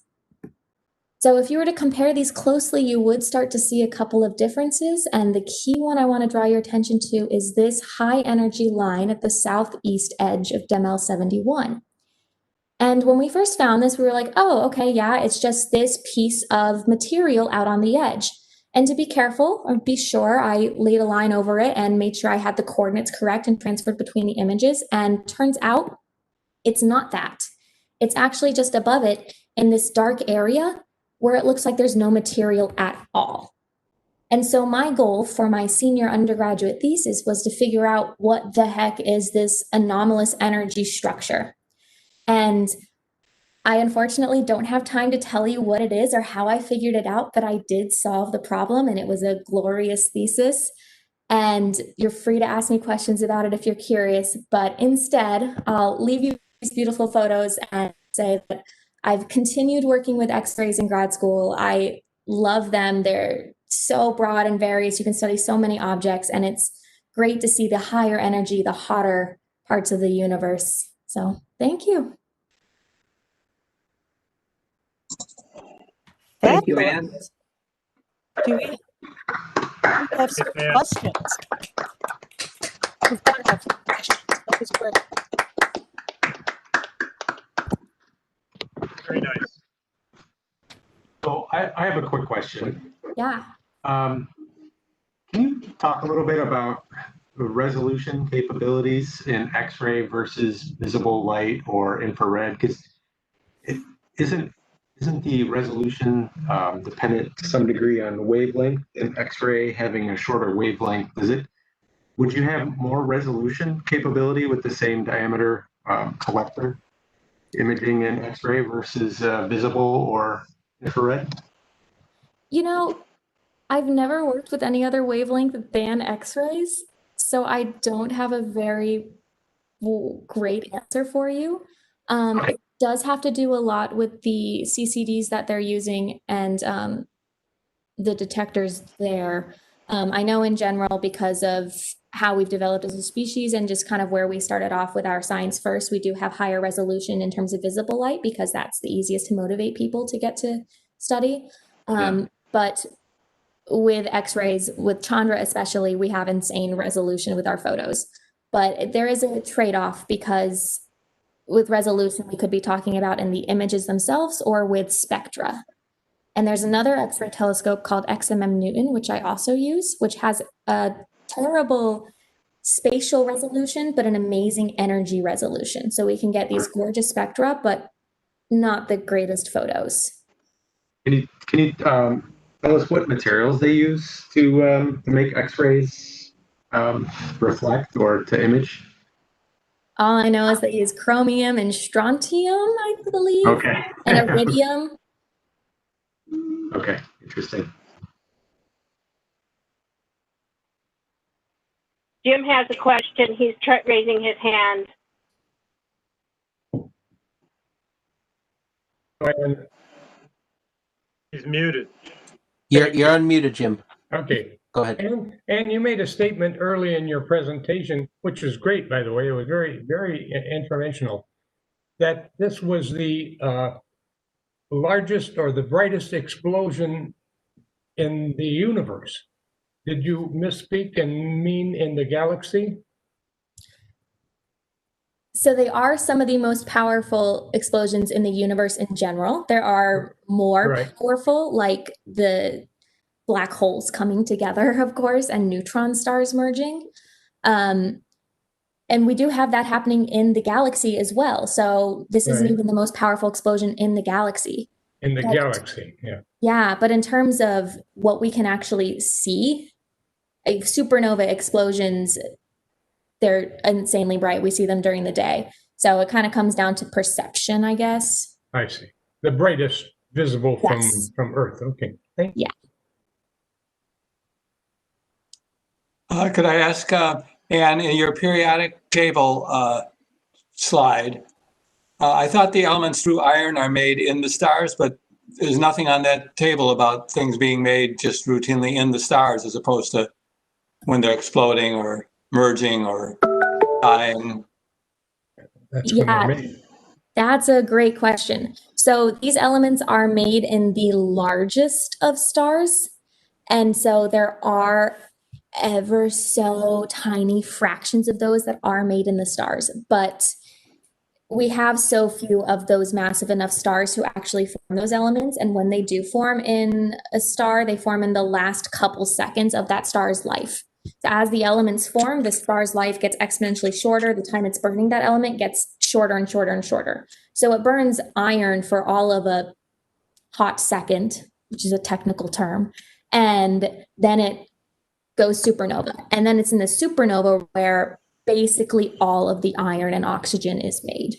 So if you were to compare these closely, you would start to see a couple of differences. And the key one I want to draw your attention to is this high energy line at the southeast edge of DEM L71. And when we first found this, we were like, oh, okay, yeah, it's just this piece of material out on the edge. And to be careful or be sure, I laid a line over it and made sure I had the coordinates correct and transferred between the images. And turns out it's not that. It's actually just above it in this dark area where it looks like there's no material at all. And so my goal for my senior undergraduate thesis was to figure out what the heck is this anomalous energy structure. And I unfortunately don't have time to tell you what it is or how I figured it out, but I did solve the problem, and it was a glorious thesis. And you're free to ask me questions about it if you're curious, but instead I'll leave you these beautiful photos and say that I've continued working with X-rays in grad school. I love them. They're so broad and various. You can study so many objects, and it's great to see the higher energy, the hotter parts of the universe. So thank you. Thank you, Anne. Do we have some questions? We've got to have some questions. That was great. Very nice. So I have a quick question. Yeah. Can you talk a little bit about the resolution capabilities in X-ray versus visible light or infrared? Because it isn't the resolution dependent to some degree on wavelength? In X-ray having a shorter wavelength, would you have more resolution capability with the same diameter collector imaging in X-ray versus visible or infrared? You know, I've never worked with any other wavelength than X-rays, so I don't have a very great answer for you. It does have to do a lot with the CCDs that they're using and the detectors there. I know in general, because of how we've developed as a species and just kind of where we started off with our science first, we do have higher resolution in terms of visible light because that's the easiest to motivate people to get to study. But with X-rays, with Chandra especially, we have insane resolution with our photos. But there is a trade-off because with resolution, we could be talking about in the images themselves or with spectra. And there's another X-ray telescope called XMM Newton, which I also use, which has a terrible spatial resolution, but an amazing energy resolution. So we can get these gorgeous spectra, but not the greatest photos. Can you tell us what materials they use to make X-rays reflect or to image? All I know is they use chromium and strontium, I believe, Okay. and iridium. Okay, interesting. Jim has a question. He's raising his hand. He's muted. You're unmuted, Jim. Okay. Go ahead. And you made a statement early in your presentation, which was great, by the way. It was very, very informational, that this was the largest or the brightest explosion in the universe. Did you misspeak and mean in the galaxy? So they are some of the most powerful explosions in the universe in general. There are more powerful, like the black holes coming together, of course, and neutron stars merging. And we do have that happening in the galaxy as well. So this isn't even the most powerful explosion in the galaxy. In the galaxy, yeah. Yeah, but in terms of what we can actually see, like supernova explosions, they're insanely bright. We see them during the day. So it kind of comes down to perception, I guess. I see. The brightest visible from Earth. Okay. Thank you. Yeah. Could I ask, Anne, in your periodic table slide, I thought the elements through iron are made in the stars, but there's nothing on that table about things being made just routinely in the stars as opposed to when they're exploding or merging or dying. That's a great question. So these elements are made in the largest of stars. And so there are ever so tiny fractions of those that are made in the stars. But we have so few of those massive enough stars to actually form those elements. And when they do form in a star, they form in the last couple seconds of that star's life. So as the elements form, the star's life gets exponentially shorter. The time it's burning that element gets shorter and shorter and shorter. So it burns iron for all of a hot second, which is a technical term. And then it goes supernova. And then it's in the supernova where basically all of the iron and oxygen is made.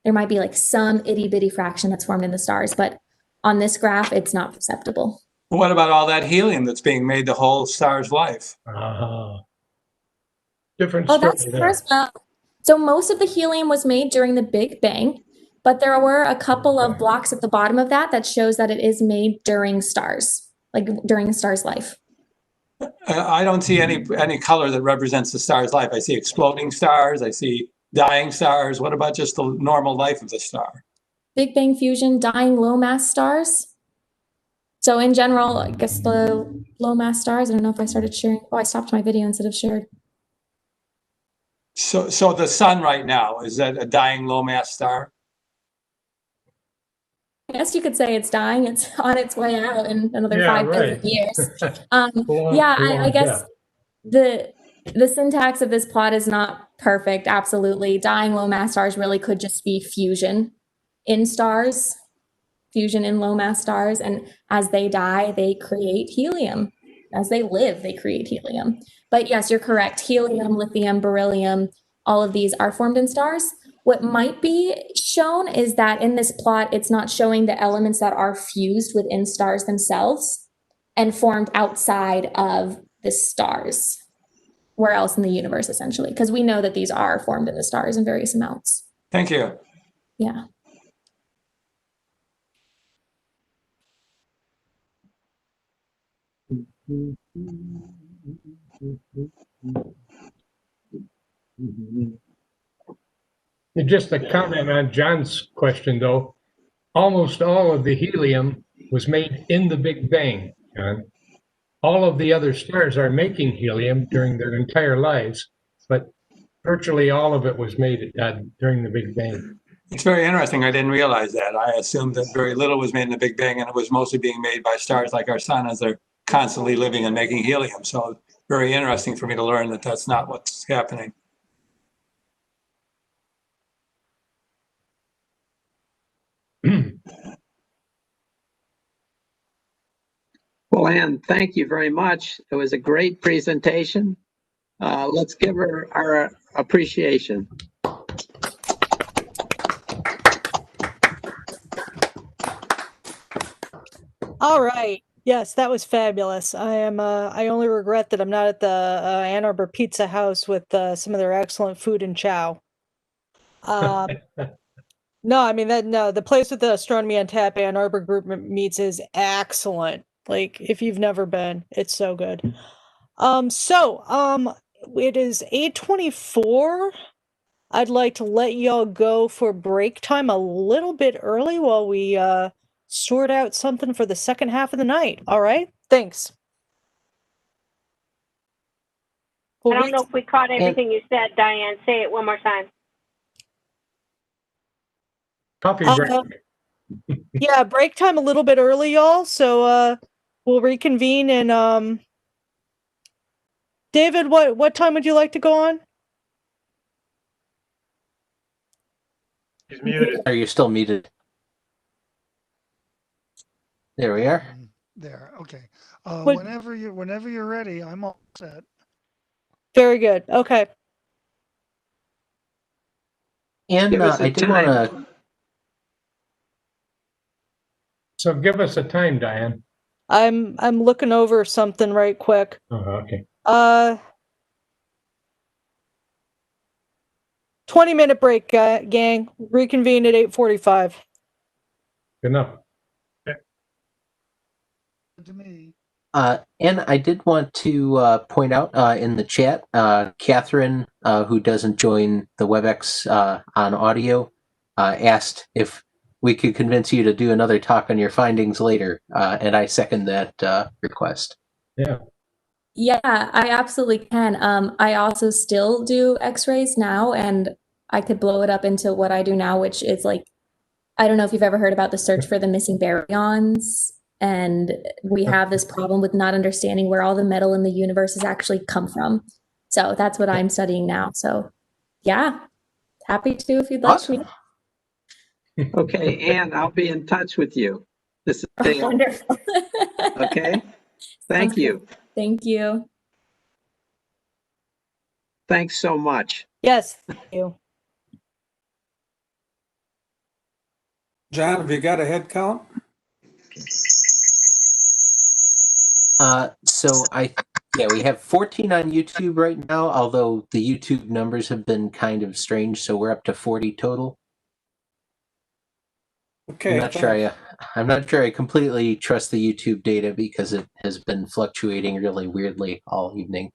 There might be like some itty bitty fraction that's formed in the stars, but on this graph, it's not perceptible. What about all that helium that's being made the whole star's life? Different Oh, story that's there. first. So most of the helium was made during the Big Bang, but there were a couple of blocks at the bottom of that shows that it is made during stars, like during a star's life. I don't see any color that represents the star's life. I see exploding stars. I see dying stars. What about just the normal life of the star? Big Bang fusion, dying low mass stars. So in general, I guess the low mass stars, I don't know if I started sharing. Oh, I stopped my video instead of shared. So the sun right now, is that a dying low mass star? I guess you could say it's dying. It's on its way out in another 5 billion years. I guess the syntax of this plot is not perfect. Absolutely. Dying low mass stars really could just be fusion in stars, fusion in low mass stars. And as they die, they create helium. As they live, they create helium. But yes, you're correct. Helium, lithium, beryllium, all of these are formed in stars. What might be shown is that in this plot, it's not showing the elements that are fused within stars themselves and formed outside of the stars, where else in the universe, essentially, because we know that these are formed in the stars in various amounts. Thank you. Yeah. Just a comment on John's question, though. Almost all of the helium was made in the Big Bang, John. All of the other stars are making helium during their entire lives, but virtually all of it was made during the Big Bang. It's very interesting. I didn't realize that. I assumed that very little was made in the Big Bang, and it was mostly being made by stars like our sun as they're constantly living and making helium. So very interesting for me to learn that that's not what's happening. Well, Ann, thank you very much. It was a great presentation. Let's give her our appreciation. All right. Yes, that was fabulous. I only regret that I'm not at the Ann Arbor Pizza House with some of their excellent food and chow. No, I mean the place with the Astronomy on Tap Ann Arbor group meets is excellent. Like, if you've never been, it's so good. It is 8:24. I'd like to let y'all go for break time a little bit early while we sort out something for the second half of the night. All right? Thanks. I don't know if we caught everything you said, Diane. Say it one more time. Coffee break. Yeah, break time a little bit early, y'all. So we'll reconvene and David, what time would you like to go on? He's muted. Are you still muted? There we are. There. Okay. Whenever you're ready, I'm all set. Very good. Okay. And I did want to. So give us a time, Diane. I'm looking over something right quick. Oh, okay. 20-minute break, gang. Reconvene at 8:45. Good enough. To me. And I did want to point out in the chat, Catherine, who doesn't join the WebEx on audio, asked if we could convince you to do another talk on your findings later, and I second that request. Yeah. Yeah, I absolutely can. I also still do X-rays now, and I could blow it up into what I do now, which is like, I don't know if you've ever heard about the search for the missing baryons. And we have this problem with not understanding where all the metal in the universe has actually come from. So that's what I'm studying now. So yeah, happy to if you'd like Awesome. me. Okay, Ann, I'll be in touch with you. This is Dale. Wonderful. Okay? Thank you. Thank you. Thanks so much. Yes, thank you. John, have you got a head count? We have 14 on YouTube right now, although the YouTube numbers have been kind of strange, so we're up to 40 total. Okay. I'm not sure I completely trust the YouTube data because it has been fluctuating really weirdly all evening.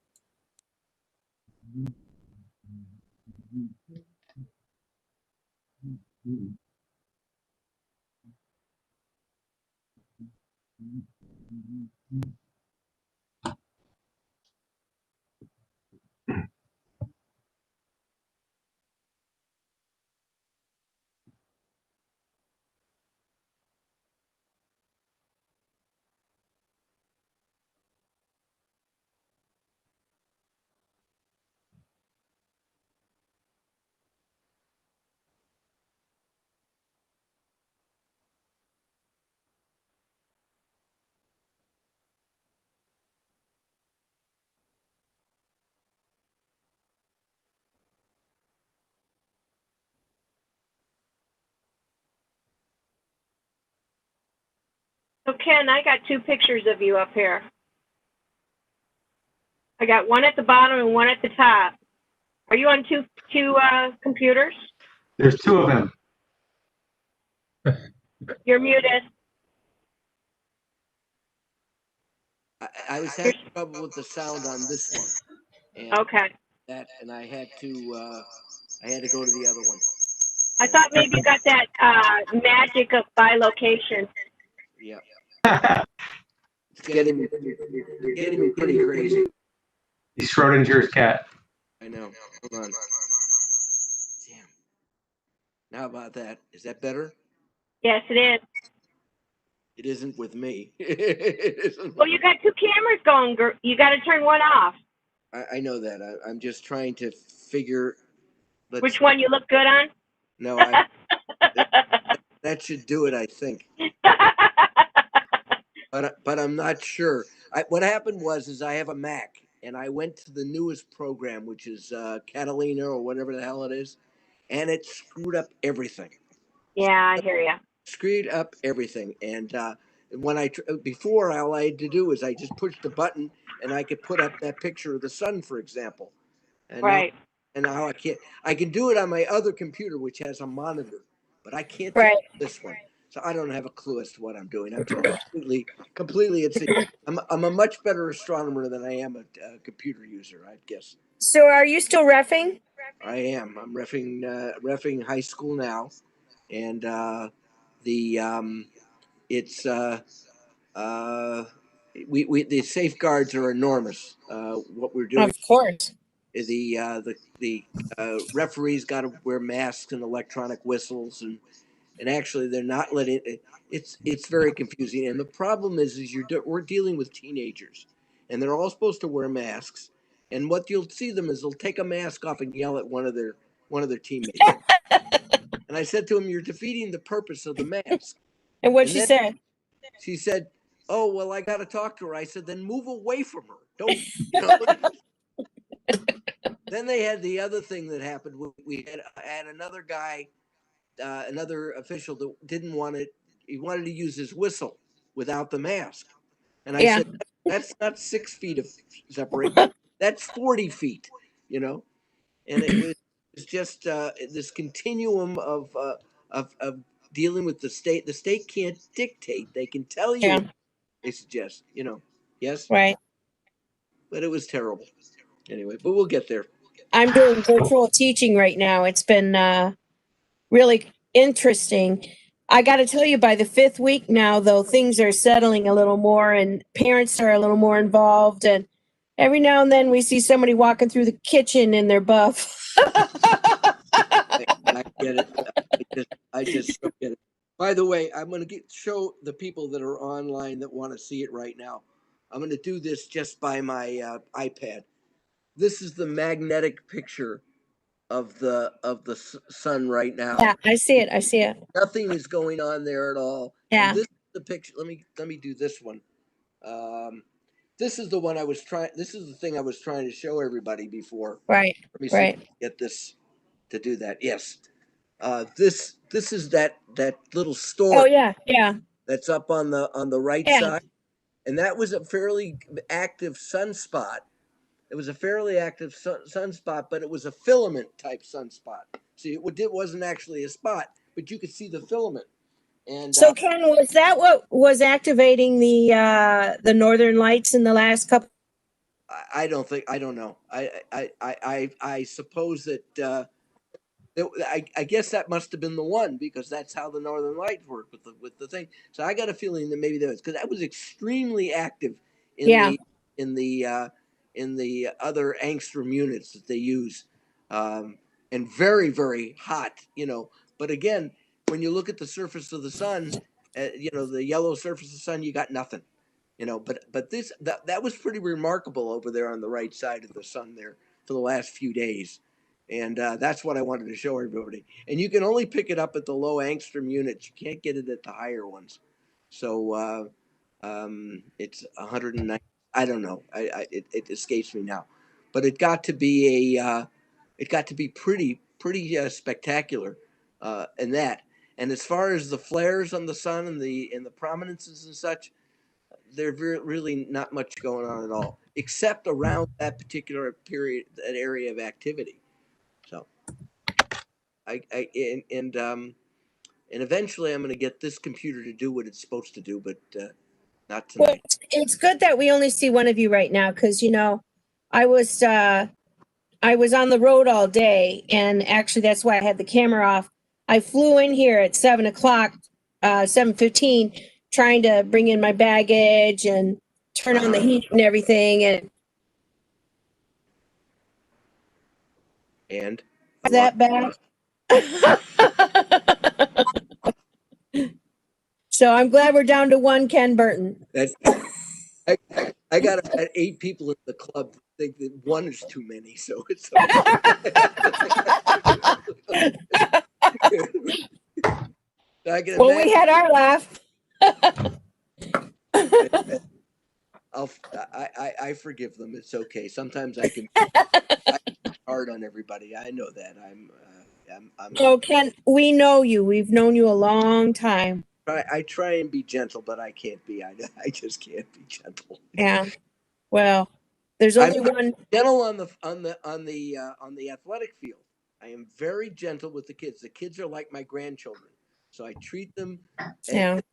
So Ken, I got two pictures of you up here. I got one at the bottom and one at the top. Are you on two computers? There's two of them. You're muted. I was having trouble with the sound on this one. And Okay. And I had to go to the other one. I thought maybe you got that magic of bilocation. Yeah. It's getting me pretty crazy. He's Schrodinger's cat. I know. Hold on. Damn. Now about that? Is that better? Yes, it is. It isn't with me. Well, you got two cameras going. You got to turn one off. I know that. I'm just trying to figure. Which one you look good on? No, that should do it, I think. But I'm not sure. What happened was I have a Mac, and I went to the newest program, which is Catalina or whatever the hell it is, and it screwed up everything. Yeah, I hear you. Screwed up everything. And when before, all I had to do was I just pushed the button, and I could put up that picture of the sun, for example. And right. Now I can't. I can do it on my other computer, which has a monitor, but I can't do this one. So I don't have a clue as to what I'm doing. I'm just completely at sea. I'm a much better astronomer than I am a computer user, I guess. So are you still reffing? I am. I'm reffing high school now, and it's the safeguards are enormous. What we're doing. Of course. The referees got to wear masks and electronic whistles, and actually they're not letting it. It's very confusing, and the problem is we're dealing with teenagers, and they're all supposed to wear masks, and what you'll see them is they'll take a mask off and yell at one of their teammates. And I said to him, "You're defeating the purpose of the mask." And what'd she say? She said, "Oh, well, I got to talk to her." I said, "Then move away from her. Don't." You know, then they had the other thing that happened. We had another guy, another official that didn't want it. He wanted to use his whistle without the mask. And I said, that's not 6 feet of separation. That's 40 feet, you know? And it was just this continuum of dealing with the state. The state can't dictate. They can tell you what they suggest, you know? Yes? Right. But it was terrible. Anyway, but we'll get there. I'm doing virtual teaching right now. It's been really interesting. I got to tell you, by the 5th week now, though, things are settling a little more and parents are a little more involved. And every now and then we see somebody walking through the kitchen in their buff. I get it. I just don't get it. By the way, I'm going to show the people that are online that want to see it right now. I'm going to do this just by my iPad. This is the magnetic picture of the sun right now. Yeah, I see it. I see it. Nothing is going on there at all. Yeah. And this is the picture. Let me do this one. This is the one I was trying. This is the thing I was trying to show everybody before. Right. Let me see if I can get this to do that. Yes. This is that little storm. Oh yeah, yeah. That's up on the right side, and that was a fairly active sunspot. It was a fairly active sunspot, but it was a filament type sunspot. See, it wasn't actually a spot, but you could see the filament. And so, Ken, was that what was activating the Northern Lights in the last couple? I don't know. I suppose that I guess that must have been the one, because that's how the Northern Lights work with the thing. So I got a feeling that maybe that was, because that was extremely active in the other angstrom units that they use, and very, very hot, you know. But again, when you look at the surface of the sun, you know, the yellow surface of the sun, you got nothing, you know. But that was pretty remarkable over there on the right side of the sun there for the last few days. And that's what I wanted to show everybody. And you can only pick it up at the low angstrom units. You can't get it at the higher ones. So it's 190. I don't know. It escapes me now, but it got to be pretty spectacular in that. And as far as the flares on the sun and the prominences and such, there's really not much going on at all, except around that particular period, that area of activity. So, and eventually I'm going to get this computer to do what it's supposed to do, but not tonight. Well, it's good that we only see one of you right now, because you know, I was on the road all day, and actually that's why I had the camera off. I flew in here at 7:00, 7:15, trying to bring in my baggage and turn on the heat and everything, and that bad. So I'm glad we're down to one Ken Burton. I got 8 people in the club think that one is too many, so it's I can Well, we had our laugh. I forgive them. It's okay. Sometimes I can hard on everybody. I know that. I'm Oh, Ken, we know you. We've known you a long time. I try and be gentle, but I can't be. I just can't be gentle. Yeah. Well, there's only one. Gentle on the athletic field. I am very gentle with the kids. The kids are like my grandchildren, so I treat them. And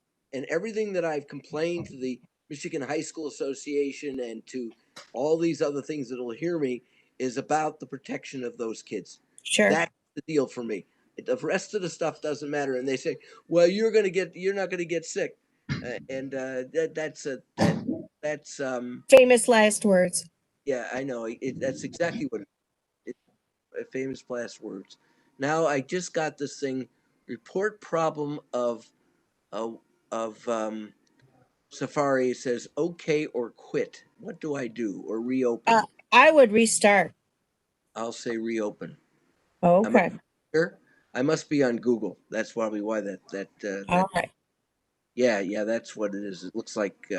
everything that I've complained to the Michigan High School Association and to all these other things that'll hear me is about the protection of those kids. Sure. That's the deal for me. The rest of the stuff doesn't matter. And they say, well, you're not going to get sick. That's famous last words. Yeah, I know. That's exactly what famous last words. Now I just got this thing, report problem of Safari. It says okay or quit. What do I do? Or reopen? I would restart. I'll say reopen. Okay. I must be on Google. That's probably why that all right. Yeah, that's what it is. It looks like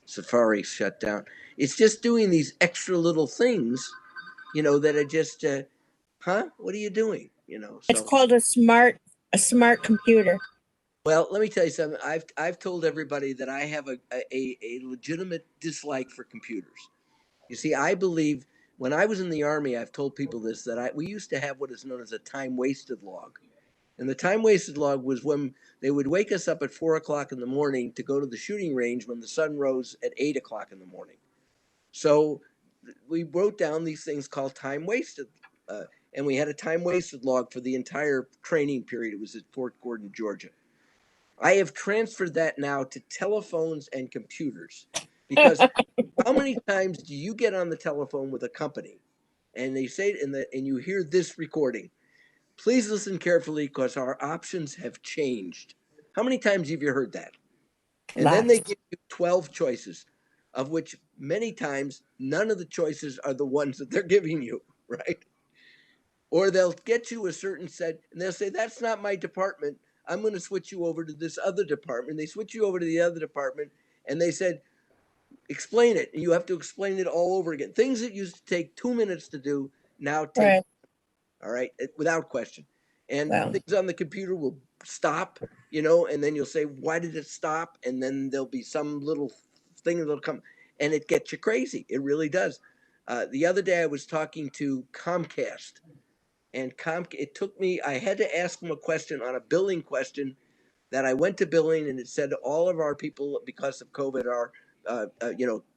Safari shut down. It's just doing these extra little things, that are just what are you doing? So. It's called a smart computer. Well, let me tell you something. I've told everybody that I have a legitimate dislike for computers. You see, I believe when I was in the Army, I've told people this, that we used to have what is known as a time wasted log. And the time wasted log was when they would wake us up at 4 o'clock in the morning to go to the shooting range when the sun rose at 8 o'clock in the morning. So we wrote down these things called time wasted. And we had a time wasted log for the entire training period. It was at Fort Gordon, Georgia. I have transferred that now to telephones and computers, because how many times do you get on the telephone with a company and they say, and you hear this recording, please listen carefully because our options have changed. How many times have you heard that? And then they give you 12 choices, of which many times none of the choices are the ones that they're giving you, right? Or they'll get you a certain set and they'll say, that's not my department. I'm going to switch you over to this other department. They switch you over to the other department and they said, explain it. And you have to explain it all over again. Things that used to take 2 minutes to do now take, all right, without question. And things on the computer will stop, and then you'll say, why did it stop? And then there'll be some little thing that'll come and it gets you crazy. It really does. The other day I was talking to Comcast. And it took me, I had to ask them a question on a billing question that I went to billing and it said all of our people because of COVID are,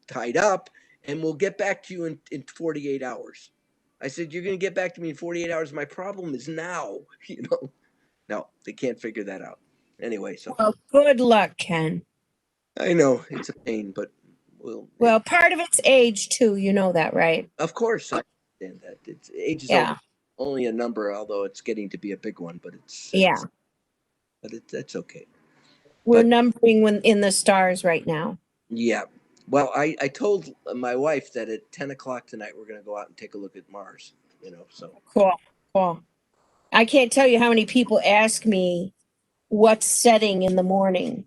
tied up and we'll get back to you in 48 hours. I said, you're going to get back to me in 48 hours. My problem is now, No, they can't figure that out. Anyway, so. Well, good luck, Ken. I know it's a pain, but well, part of it's age too. You know that, right? Of course, I understand that. Age is only a number, although it's getting to be a big one. But that's okay. We're numbering in the stars right now. Yeah. Well, I told my wife that at 10 o'clock tonight we're going to go out and take a look at Mars. So cool. I can't tell you how many people ask me what's setting in the morning.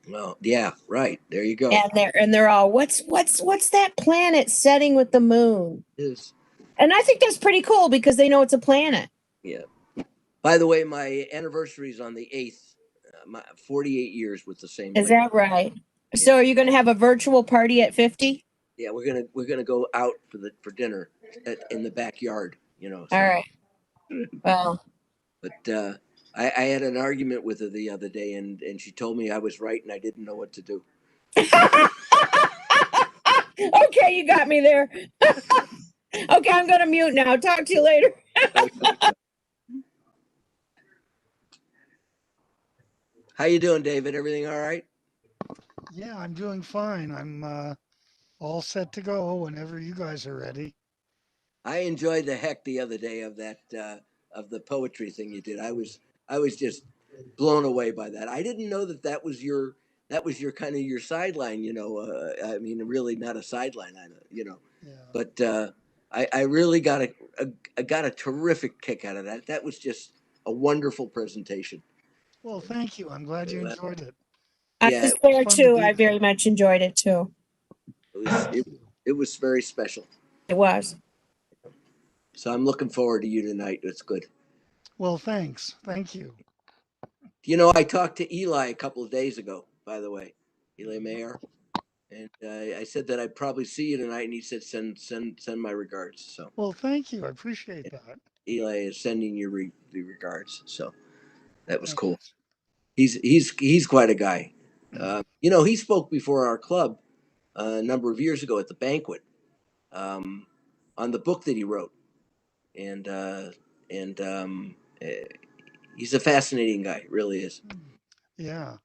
Well, yeah, right. There you go. And they're all, what's that planet setting with the moon? Is. And I think that's pretty cool because they know it's a planet. Yeah. By the way, my anniversary is on the 8th. 48 years with the same. Is that right? Yeah. So are you going to have a virtual party at 50? Yeah, we're gonna go out for dinner in the backyard. So. All right. Well. But I had an argument with her the other day, and she told me I was right, and I didn't know what to do. Okay, you got me there. Okay, I'm going to mute now. Talk to you later. How you doing, David? Everything all right? Yeah, I'm doing fine. I'm all set to go whenever you guys are ready. I enjoyed the heck the other day of that of the poetry thing you did. I was just blown away by that. I didn't know that was your kind of your sideline. I mean, really not a sideline. Yeah. But I really got a terrific kick out of that. That was just a wonderful presentation. Well, thank you. I'm glad you enjoyed it. I Yeah, was it there fun to too. be I very there. much enjoyed it too. was very special. It was. So I'm looking forward to you tonight. It's good. Well, thanks. Thank you. You know, I talked to Eli a couple of days ago, by the way, Eli Mayer, and I said that I'd probably see you tonight, and he said send my regards. So Well, thank you. I appreciate that. Eli is sending you the regards. So that was cool. Thanks. He's quite a guy. You know, he spoke before our club a number of years ago at the banquet on the book that he wrote, and he's a fascinating guy, really is. Yeah.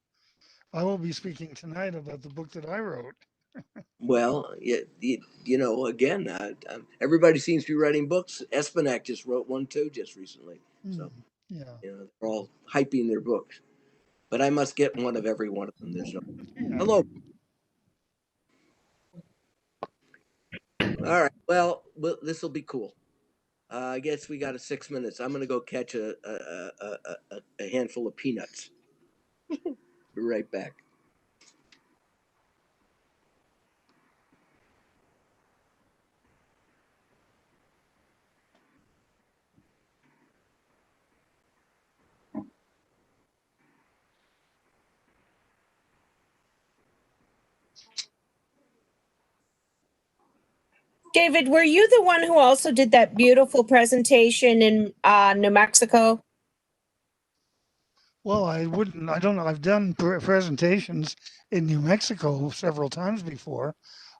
I will be speaking tonight about the book that I wrote. Well, you know, again, everybody seems to be writing books. Espinac just wrote one too, just recently. So, Yeah. you know, they're all hyping their books. But I must get one of every one of them. There's no. Yeah. Hello. All right. Well, this will be cool. I guess we got 6 minutes. I'm gonna go catch a handful of peanuts. Be right back. David, were you the one who also did that beautiful presentation in New Mexico? Well, I don't know. I've done presentations in New Mexico several times before.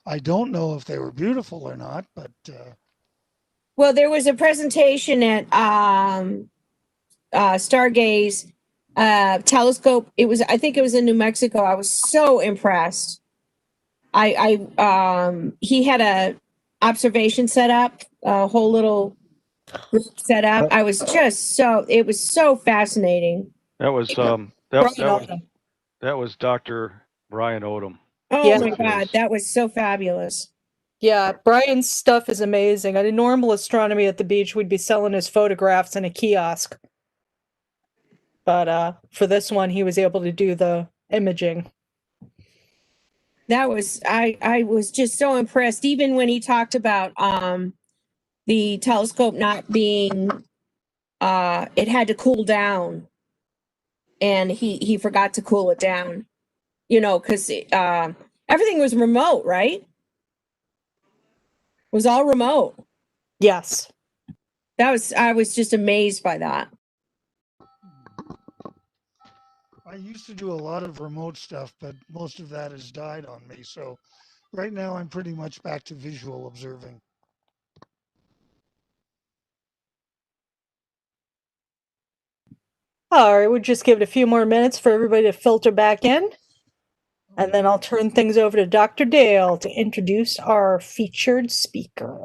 I don't know if they were beautiful or not, but Well, there was a presentation at Stargaze telescope. I think it was in New Mexico. I was so impressed. He had a observation set up, a whole little group set up. I was just it was so fascinating. That was Brian Odom. that was Dr. Brian Odom. Oh Yeah. my God, that was so fabulous. Yeah, Brian's stuff is amazing. At a normal astronomy at the beach, we'd be selling his photographs in a kiosk. But for this one, he was able to do the imaging. That was I was just so impressed, even when he talked about the telescope not being it had to cool down, and he forgot to cool it down, you know, because everything was remote, right? It was all remote. Yes. I was just amazed by that. I used to do a lot of remote stuff, but most of that has died on me. So right now I'm pretty much back to visual observing. All right, we'll just give it a few more minutes for everybody to filter back in. And then I'll turn things over to Dr. Dale to introduce our featured speaker.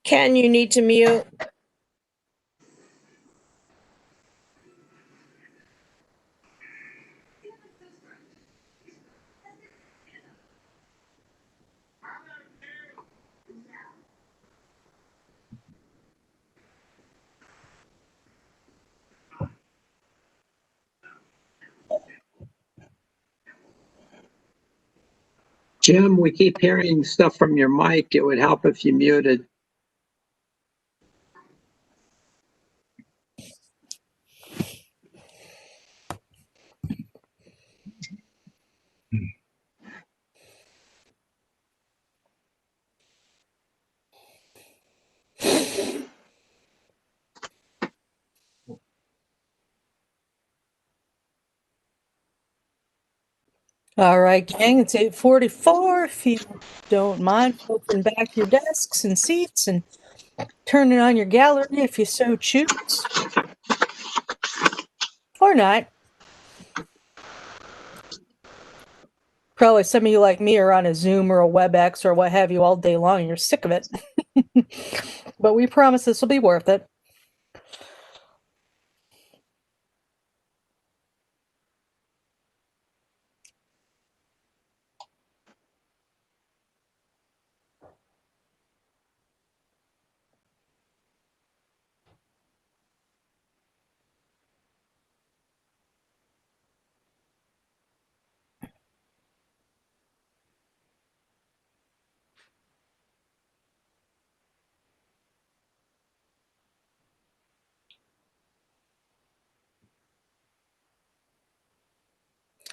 Ken, you need to mute. Jim, we keep hearing stuff from your mic. It would help if you muted. All right, gang, it's 8:44. If you don't mind, open back your desks and seats and turn it on your gallery if you so choose. Or not. Probably some of you like me are on a Zoom or a WebEx or what have you all day long and you're sick of it. But we promise this will be worth it.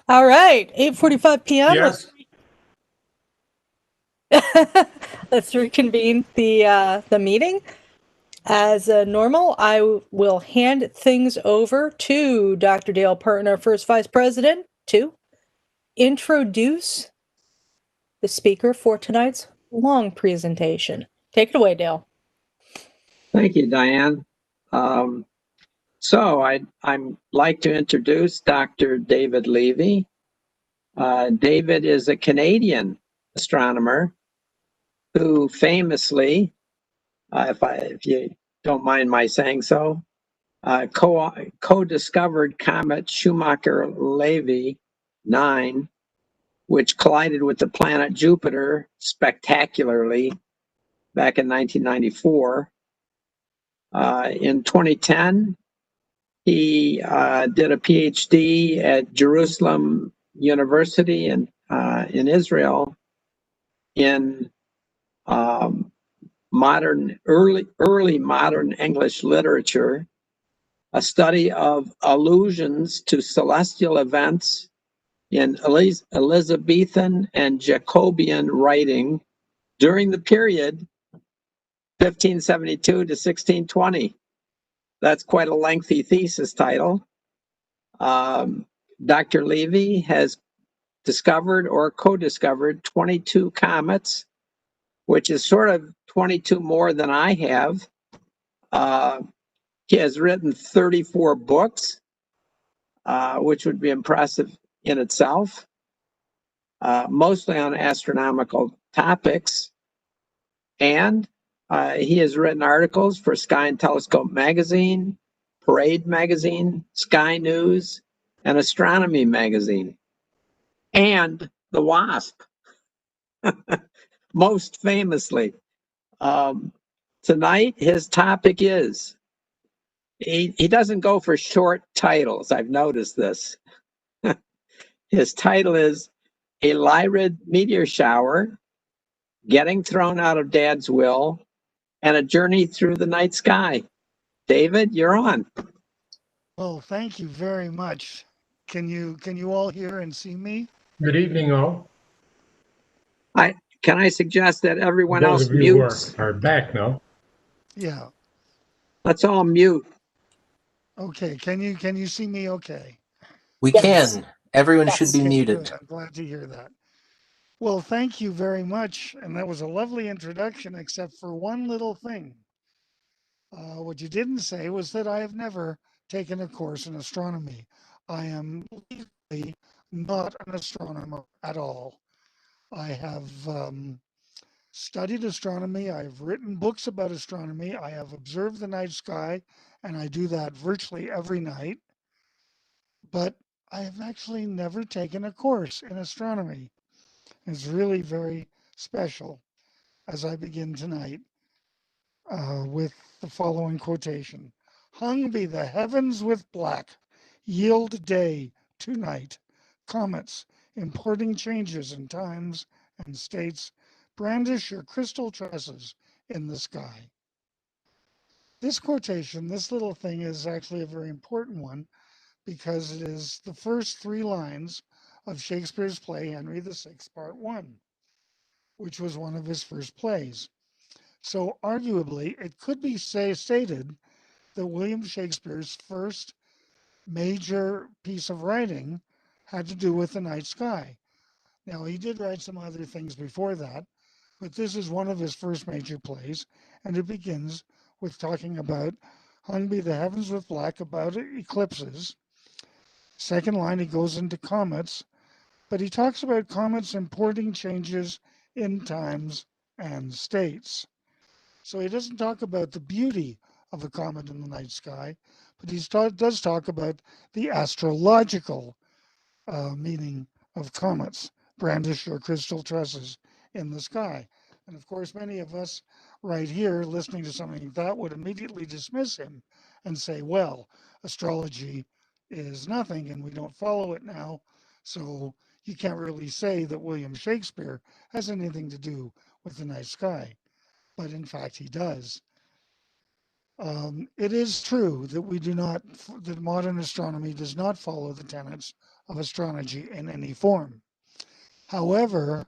All right, 8:45 p.m. Yes. Let's reconvene the meeting. As normal, I will hand things over to Dr. Dale Parton, our first vice president, to introduce the speaker for tonight's long presentation. Take it away, Dale. Thank you, Diane. So I'd like to introduce Dr. David Levy. David is a Canadian astronomer who famously, if you don't mind my saying so, co-discovered Comet Shoemaker-Levy 9, which collided with the planet Jupiter spectacularly back in 1994. In 2010, he did a Ph.D. at Jerusalem University in Israel in early modern English literature, a study of allusions to celestial events in Elizabethan and Jacobean writing during the period 1572 to 1620. That's quite a lengthy thesis title. Dr. Levy has discovered or co-discovered 22 comets, which is sort of 22 more than I have. He has written 34 books, which would be impressive in itself, mostly on astronomical topics. And he has written articles for Sky and Telescope Magazine, Parade Magazine, Sky News, and Astronomy Magazine, and the Wasp, most famously. Tonight, his topic is, he doesn't go for short titles. I've noticed this. His title is A Lyrid Meteor Shower, Getting Thrown Out of Dad's Will, and a Journey Through the Night Sky. David, you're on. Well, thank you very much. Can you all hear and see me? Good evening, all. Can I suggest that everyone Those else of you who mutes? are back now. Yeah. Let's all mute. Okay. Can you see me okay? We can. Everyone should be Okay, muted. good. I'm glad to hear that. Well, thank you very much. And that was a lovely introduction, except for one little thing. What you didn't say was that I have never taken a course in astronomy. I am legally not an astronomer at all. I have studied astronomy. I've written books about astronomy. I have observed the night sky, and I do that virtually every night. But I have actually never taken a course in astronomy. It's really very special as I begin tonight with the following quotation. Hung be the heavens with black, yield day to night, comets importing changes in times and states, "Brandish your crystal tresses in the sky." This quotation, this little thing, is actually a very important one because it is the first 3 lines of Shakespeare's play Henry VI, Part 1, which was one of his first plays. So arguably, it could be stated that William Shakespeare's first major piece of writing had to do with the night sky. Now, he did write some other things before that, but this is one of his first major plays, and it begins with talking about "Hung be the heavens with black about eclipses." Second line, he goes into comets, but he talks about comets importing changes in times and states. So he doesn't talk about the beauty of a comet in the night sky, but he does talk about the astrological meaning of comets. Brandish your crystal tresses in the sky. And of course, many of us right here listening to something like that would immediately dismiss him and say, well, astrology is nothing and we don't follow it now. So you can't really say that William Shakespeare has anything to do with the night sky. But in fact, he does. It is true that that modern astronomy does not follow the tenets of astrology in any form. However,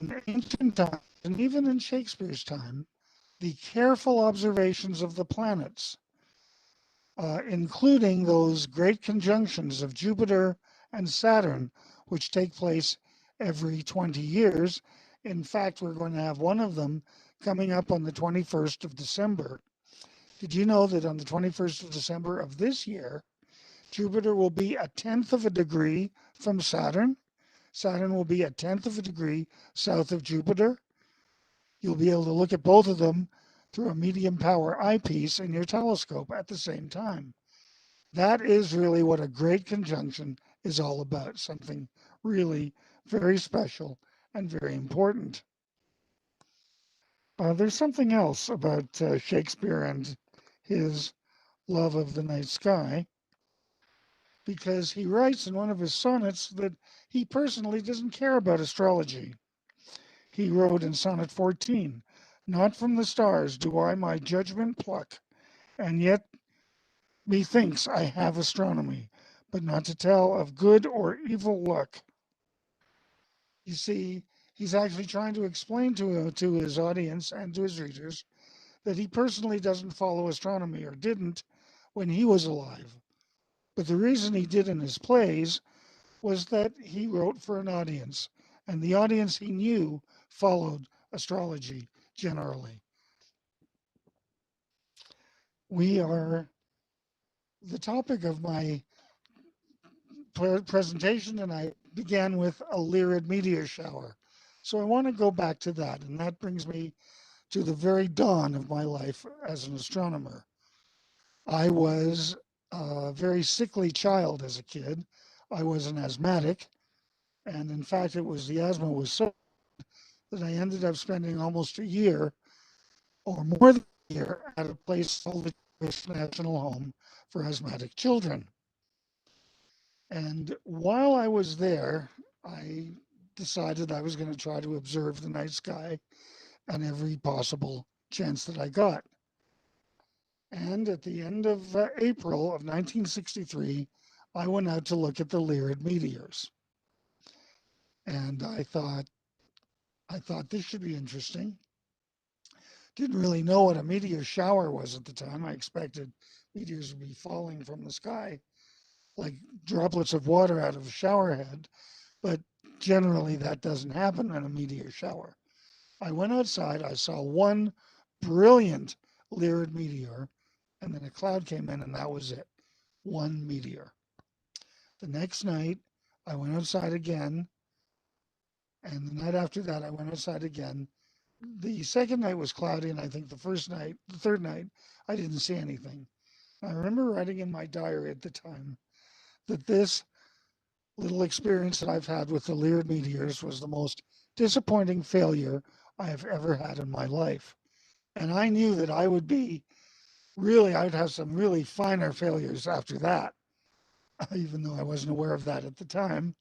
in ancient times, and even in Shakespeare's time, the careful observations of the planets, including those great conjunctions of Jupiter and Saturn, which take place every 20 years. In fact, we're going to have one of them coming up on the 21st of December. Did you know that on the 21st of December of this year, Jupiter will be 1/10 of a degree from Saturn? Saturn will be 1/10 of a degree south of Jupiter. You'll be able to look at both of them through a medium power eyepiece in your telescope at the same time. That is really what a great conjunction is all about, something really very special and very important. There's something else about Shakespeare and his love of the night sky, because he writes in one of his sonnets that he personally doesn't care about astrology. He wrote in Sonnet 14, "Not from the stars do I my judgment pluck, and yet methinks I have astronomy, but not to tell of good or evil luck." You see, he's actually trying to explain to his audience and to his readers that he personally doesn't follow astronomy, or didn't when he was alive. But the reason he did in his plays was that he wrote for an audience, and the audience he knew followed astrology generally. The topic of my presentation, and I began with a Lyrid meteor shower. So I want to go back to that, and that brings me to the very dawn of my life as an astronomer. I was a very sickly child as a kid. I was an asthmatic, and in fact, the asthma was so that I ended up spending almost a year, or more than a year, at a place called the Jewish National Home for Asthmatic Children. And while I was there, I decided I was going to try to observe the night sky on every possible chance that I got. And at the end of April of 1963, I went out to look at the Lyrid Meteors. And I thought this should be interesting. Didn't really know what a meteor shower was at the time. I expected meteors would be falling from the sky like droplets of water out of a shower head, but generally that doesn't happen in a meteor shower. I went outside, I saw one brilliant Lyrid meteor, and then a cloud came in, and that was it. One meteor. The next night, I went outside again, and the night after that, I went outside again. The second night was cloudy, and I think the third night, I didn't see anything. I remember writing in my diary at the time that this little experience that I've had with the Lyrid meteors was the most disappointing failure I have ever had in my life. And I knew that I would have some really finer failures after that, even though I wasn't aware of that at the time.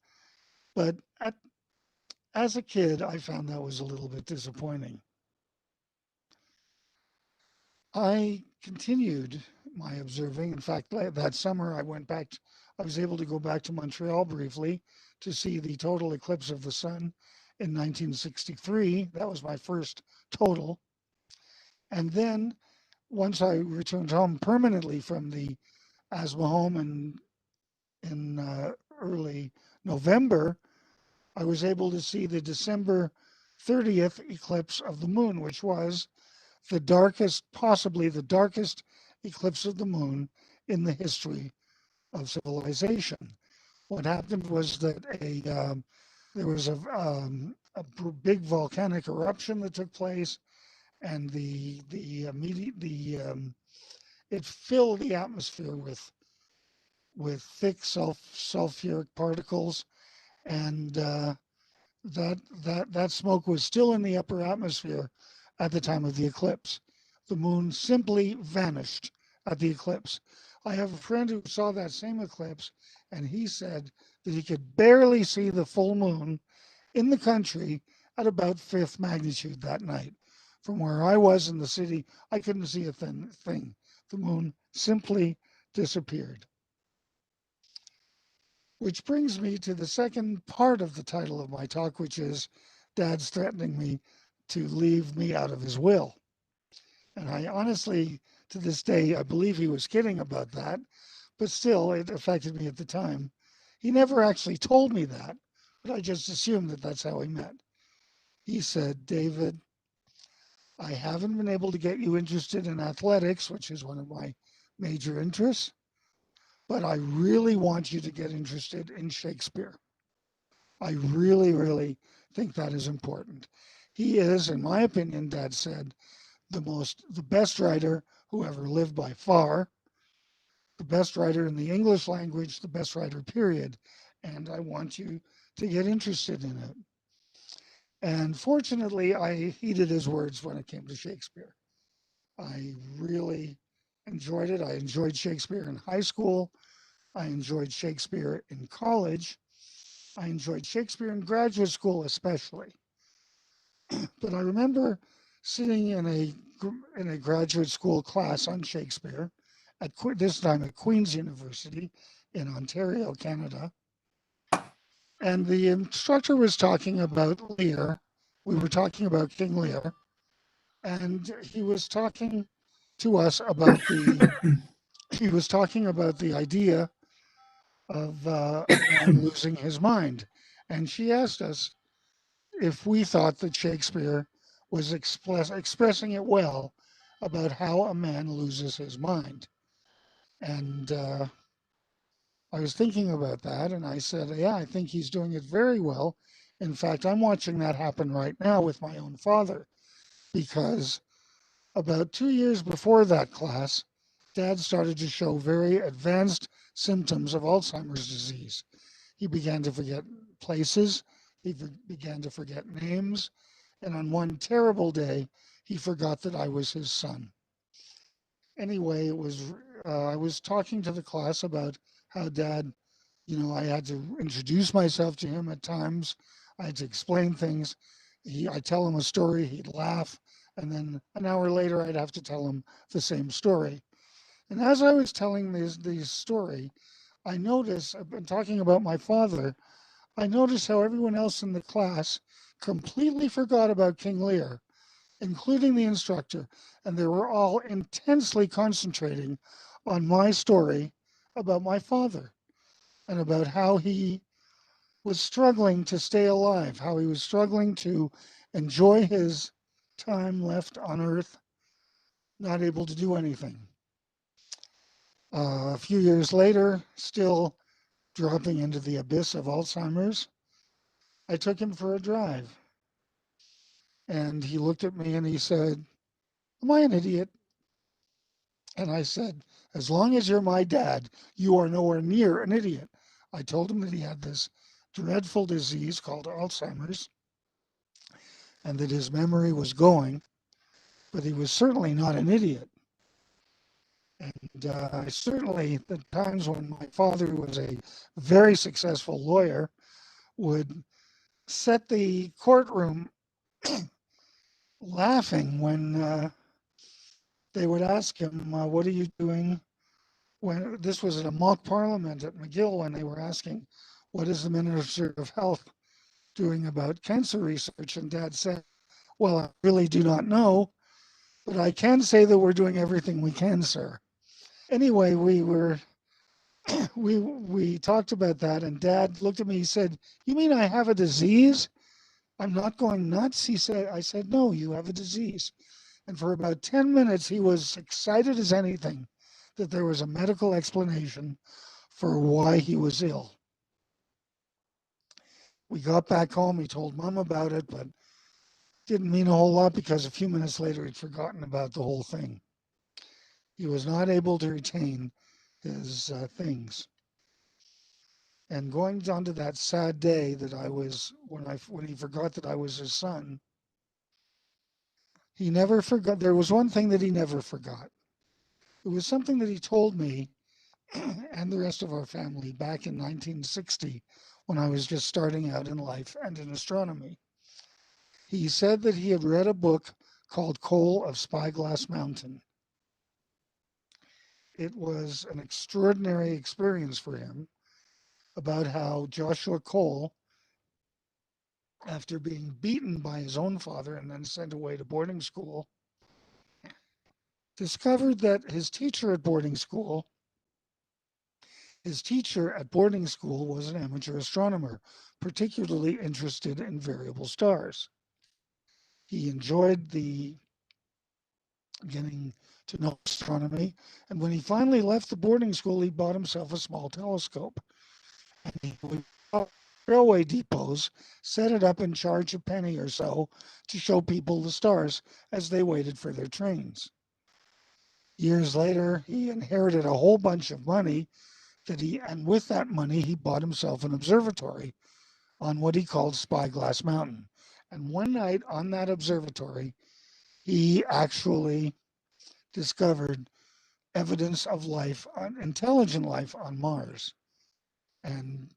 But as a kid, I found that was a little bit disappointing. I continued my observing. In fact, that summer I was able to go back to Montreal briefly to see the total eclipse of the sun in 1963. That was my first total. And then once I returned home permanently from the asthma home in early November, I was able to see the December 30th eclipse of the moon, which was the darkest, possibly the darkest eclipse of the moon in the history of civilization. What happened was that there was a big volcanic eruption that took place, and it filled the atmosphere with thick sulfuric particles, and that smoke was still in the upper atmosphere at the time of the eclipse. The moon simply vanished at the eclipse. I have a friend who saw that same eclipse, and he said that he could barely see the full moon in the country at about 5th magnitude that night. From where I was in the city, I couldn't see a thing. The moon simply disappeared. Which brings me to the second part of the title of my talk, which is Dad's threatening me to leave me out of his will. And I honestly, to this day, I believe he was kidding about that, but still, it affected me at the time. He never actually told me that, but I just assumed that that's how he meant. He said, David, I haven't been able to get you interested in athletics, which is one of my major interests, but I really want you to get interested in Shakespeare. I really, really think that is important. He is, in my opinion, Dad said, the best writer who ever lived by far, the best writer in the English language, the best writer, period. And I want you to get interested in it. And fortunately, I heeded his words when it came to Shakespeare. I really enjoyed it. I enjoyed Shakespeare in high school. I enjoyed Shakespeare in college. I enjoyed Shakespeare in graduate school, especially. But I remember sitting in a graduate school class on Shakespeare, this time at Queen's University in Ontario, Canada. And the instructor was talking about Lear. We were talking about King Lear. And he was talking to us about he was talking about the idea of a man losing his mind. And she asked us if we thought that Shakespeare was expressing it well about how a man loses his mind. And I was thinking about that, and I said, yeah, I think he's doing it very well. In fact, I'm watching that happen right now with my own father, because about 2 years before that class, Dad started to show very advanced symptoms of Alzheimer's disease. He began to forget places, he began to forget names, and on one terrible day, he forgot that I was his son. Anyway, I was talking to the class about how Dad, I had to introduce myself to him at times. I had to explain things. I'd tell him a story, he'd laugh, and then an hour later, I'd have to tell him the same story. And as I was telling this story, I noticed, I've been talking about my father, I noticed how everyone else in the class completely forgot about King Lear, including the instructor, and they were all intensely concentrating on my story about my father and about how he was struggling to stay alive, how he was struggling to enjoy his time left on Earth, not able to do anything. A few years later, still dropping into the abyss of Alzheimer's, I took him for a drive. And he looked at me and he said, am I an idiot? And I said, as long as you're my dad, you are nowhere near an idiot. I told him that he had this dreadful disease called Alzheimer's and that his memory was going, but he was certainly not an idiot. And I certainly, the times when my father was a very successful lawyer, would set the courtroom laughing when they would ask him, what are you doing? When this was at a mock parliament at McGill, when they were asking, what is the Minister of Health doing about cancer research? And Dad said, well, I really do not know, but I can say that we're doing everything we can, sir. Anyway, we talked about that, and Dad looked at me, he said, you mean I have a disease? I'm not going nuts? I said, no, you have a disease. And for about 10 minutes, he was excited as anything that there was a medical explanation for why he was ill. We got back home, he told Mom about it, but didn't mean a whole lot because a few minutes later he'd forgotten about the whole thing. He was not able to retain his things. And going down to that sad day that I was, when he forgot that I was his son, he never forgot. There was one thing that he never forgot. It was something that he told me and the rest of our family back in 1960 when I was just starting out in life and in astronomy. He said that he had read a book called Cole of Spyglass Mountain. It was an extraordinary experience for him about how Joshua Cole, after being beaten by his own father and then sent away to boarding school, discovered that his teacher at boarding school was an amateur astronomer, particularly interested in variable stars. He enjoyed getting to know astronomy, and when he finally left the boarding school, he bought himself a small telescope. And he would go to railway depots, set it up and charge a penny or so to show people the stars as they waited for their trains. Years later, he inherited a whole bunch of money and with that money, he bought himself an observatory on what he called Spyglass Mountain. And one night on that observatory, he actually discovered evidence of life, intelligent life on Mars. And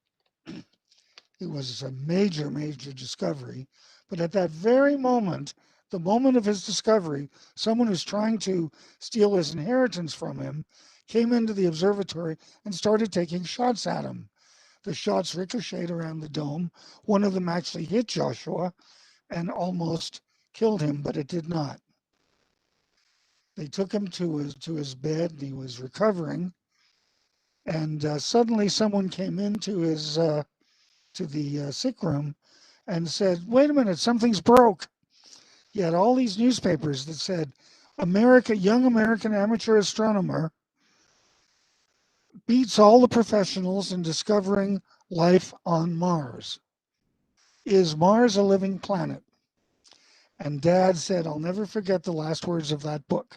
it was a major, major discovery. But at that very moment, the moment of his discovery, someone who's trying to steal his inheritance from him came into the observatory and started taking shots at him. The shots ricocheted around the dome. One of them actually hit Joshua and almost killed him, but it did not. They took him to his bed, and he was recovering. And suddenly someone came into his to the sick room and said, wait a minute, something's broke. He had all these newspapers that said, young American amateur astronomer beats all the professionals in discovering life on Mars. Is Mars a living planet? And Dad said, I'll never forget the last words of that book.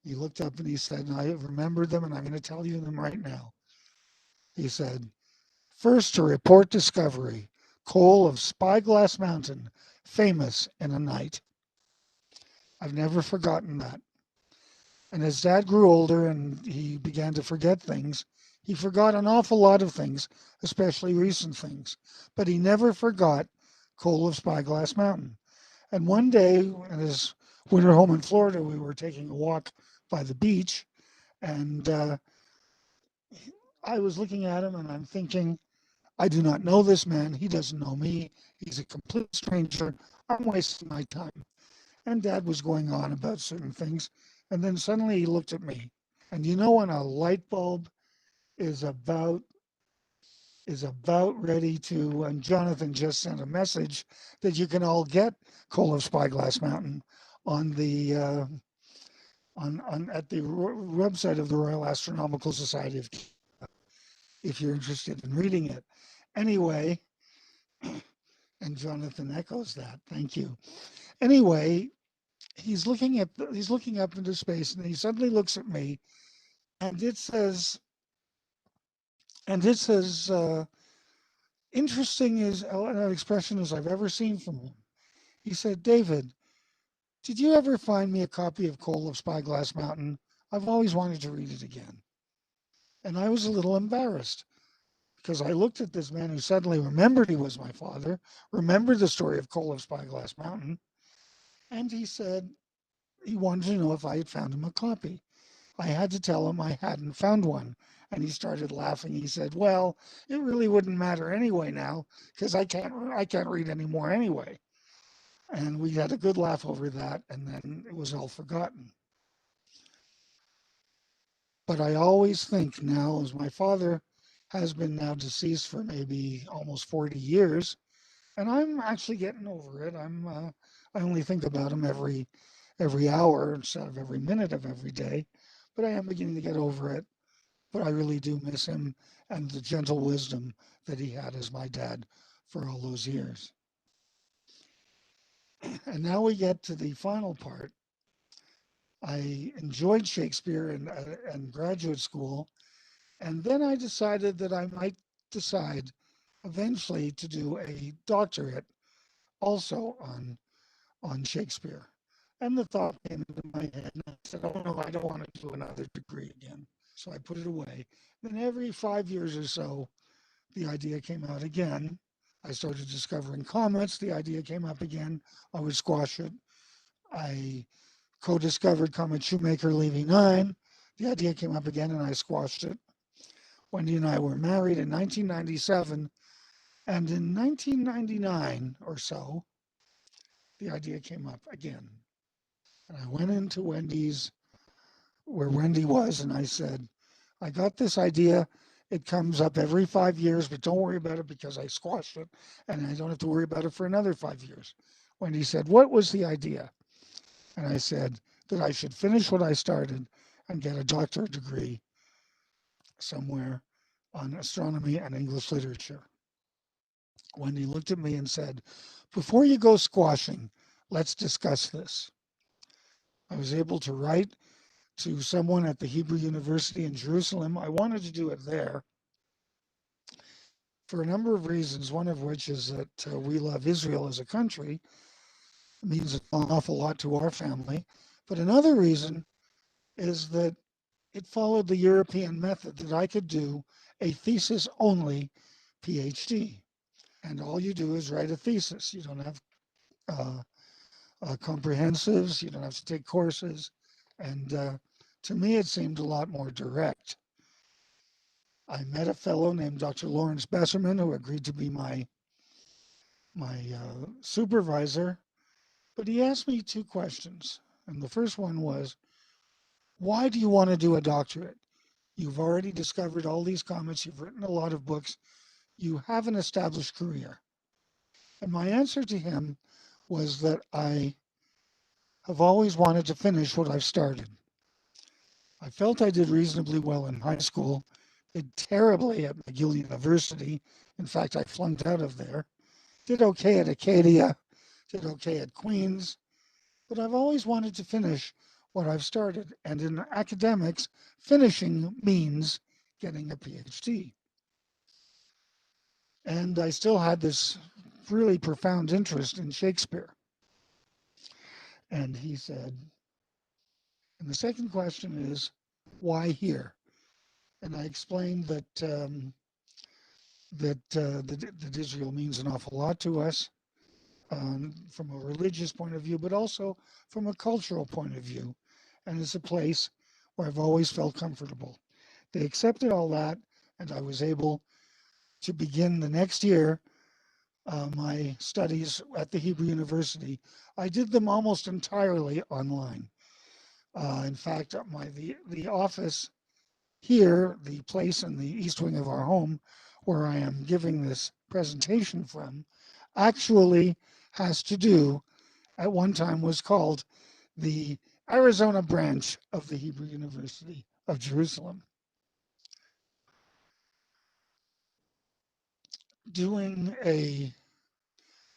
He looked up and he said, and I remembered them and I'm going to tell you them right now. He said, first to report discovery, Cole of Spyglass Mountain, famous in a night. I've never forgotten that. And as Dad grew older and he began to forget things, he forgot an awful lot of things, especially recent things. But he never forgot Cole of Spyglass Mountain. And one day in his winter home in Florida, we were taking a walk by the beach, and I was looking at him and I'm thinking, I do not know this man. He doesn't know me. He's a complete stranger. I'm wasting my time. And Dad was going on about certain things. And then suddenly he looked at me. And you know when a light bulb is about ready to, and Jonathan just sent a message that you can all get Cole of Spyglass Mountain on the at the website of the Royal Astronomical Society of Canada, if you're interested in reading it. Anyway, and Jonathan echoes that. Thank you. Anyway, he's looking up into space, and he suddenly looks at me, and it says, interesting as an expression as I've ever seen from him. He said, David, did you ever find me a copy of Cole of Spyglass Mountain? I've always wanted to read it again. And I was a little embarrassed because I looked at this man who suddenly remembered he was my father, remembered the story of Cole of Spyglass Mountain, and he said he wanted to know if I had found him a copy. I had to tell him I hadn't found one. And he started laughing. He said, well, it really wouldn't matter anyway now, because I can't read anymore anyway. And we had a good laugh over that, and then it was all forgotten. But I always think now, as my father has been now deceased for maybe almost 40 years, and I'm actually getting over it. I only think about him every hour instead of every minute of every day, but I am beginning to get over it. But I really do miss him and the gentle wisdom that he had as my dad for all those years. And now we get to the final part. I enjoyed Shakespeare in graduate school, and then I decided that I might decide eventually to do a doctorate also on Shakespeare. And the thought came into my head, and I said, oh no, I don't want to do another degree again. So I put it away. Then every 5 years or so, the idea came out again. I started discovering comets. The idea came up again. I would squash it. I co-discovered Comet Shoemaker Levy 9. The idea came up again, and I squashed it. Wendy and I were married in 1997. And in 1999 or so, the idea came up again. And I went into Wendy's, where Wendy was, and I said, I got this idea. It comes up every 5 years, but don't worry about it because I squashed it and I don't have to worry about it for another 5 years. Wendy said, what was the idea? And I said that I should finish what I started and get a doctorate degree somewhere on astronomy and English literature. Wendy looked at me and said, before you go squashing, let's discuss this. I was able to write to someone at the Hebrew University in Jerusalem. I wanted to do it there for a number of reasons, one of which is that we love Israel as a country. It means an awful lot to our family. But another reason is that it followed the European method, that I could do a thesis-only Ph.D. And all you do is write a thesis. You don't have comprehensives. You don't have to take courses. And to me, it seemed a lot more direct. I met a fellow named Dr. Lawrence Besserman who agreed to be my supervisor, but he asked me two questions. And the first one was, why do you want to do a doctorate? You've already discovered all these comets. You've written a lot of books. You have an established career. And my answer to him was that I have always wanted to finish what I've started. I felt I did reasonably well in high school, did terribly at McGill University. In fact, I flunked out of there. Did okay at Acadia, did okay at Queens, but I've always wanted to finish what I've started. And in academics, finishing means getting a PhD. And I still had this really profound interest in Shakespeare. And he said, and the second question is, why here? And I explained that that Israel means an awful lot to us from a religious point of view, but also from a cultural point of view. And it's a place where I've always felt comfortable. They accepted all that, and I was able to begin the next year my studies at the Hebrew University. I did them almost entirely online. In fact, the office here, the place in the east wing of our home, where I am giving this presentation from, actually has to do, at one time was called the Arizona branch of the Hebrew University of Jerusalem. Doing a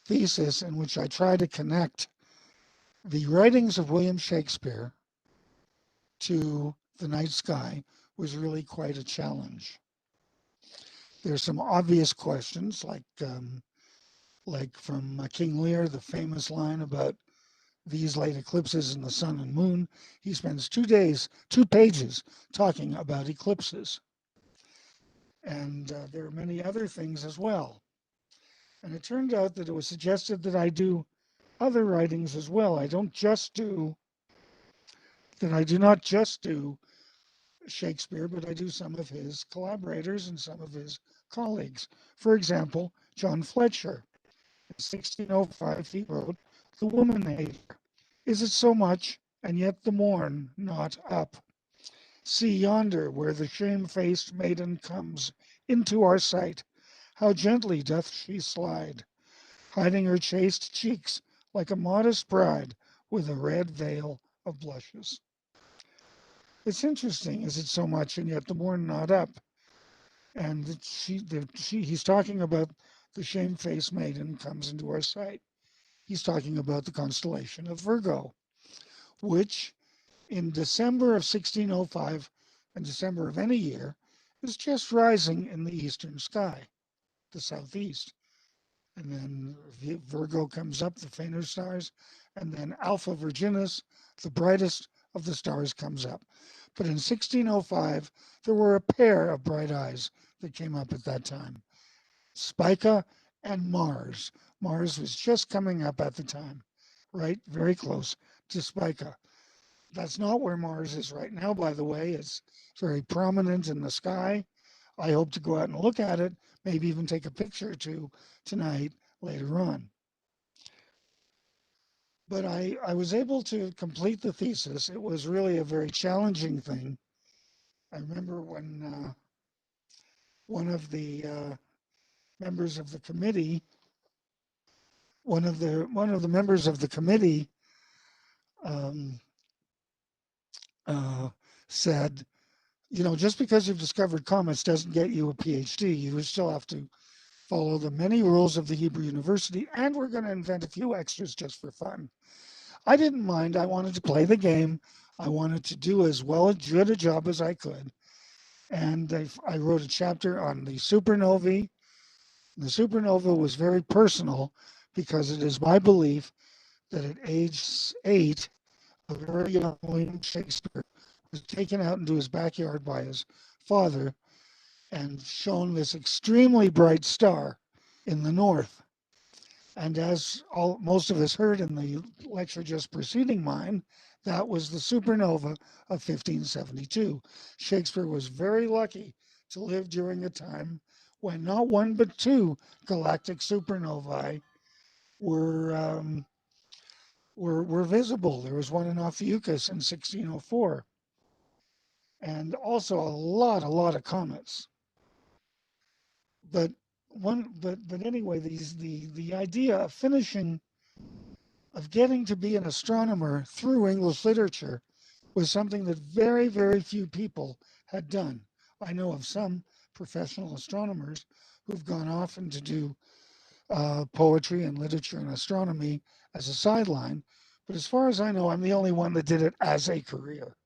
thesis in which I try to connect the writings of William Shakespeare to the night sky was really quite a challenge. There's some obvious questions, like from King Lear, the famous line about these late eclipses in the sun and moon. He spends 2 pages talking about eclipses. And there are many other things as well. And it turned out that it was suggested that I do other writings as well. I do not just do Shakespeare, but I do some of his collaborators and some of his colleagues. For example, John Fletcher. In 1605, he wrote, "The Woman Hater. Is it so much, and yet the morn not up? See yonder, where the shamefaced maiden comes into our sight, how gently doth she slide, hiding her chaste cheeks like a modest bride with a red veil of blushes." It's interesting, is it so much, and yet the morn not up? And he's talking about the shamefaced maiden comes into our sight. He's talking about the constellation of Virgo, which in December of 1605 and December of any year is just rising in the eastern sky, the southeast. And then Virgo comes up, the fainter stars, and then Alpha Virginis, the brightest of the stars, comes up. But in 1605, there were a pair of bright eyes that came up at that time, Spica and Mars. Mars was just coming up at the time, right? Very close to Spica. That's not where Mars is right now, by the way. It's very prominent in the sky. I hope to go out and look at it, maybe even take a picture or two tonight later on. But I was able to complete the thesis. It was really a very challenging thing. I remember when one of the members of the committee, one of the members of the committee said, you know, just because you've discovered comets doesn't get you a PhD. You still have to follow the many rules of the Hebrew University, and we're going to invent a few extras just for fun. I didn't mind. I wanted to play the game. I wanted to do as good a job as I could. And I wrote a chapter on the supernovae. The supernova was very personal because it is my belief that at age 8, a very young William Shakespeare was taken out into his backyard by his father and shown this extremely bright star in the north. And as most of us heard in the lecture just preceding mine, that was the supernova of 1572. Shakespeare was very lucky to live during a time when not one but two galactic supernovae were visible. There was one in Ophiuchus in 1604, and also a lot of comets. But anyway, the idea of finishing, of getting to be an astronomer through English literature was something that very, very few people had done. I know of some professional astronomers who've gone off and to do poetry and literature and astronomy as a sideline, but as far as I know, I'm the only one that did it as a career.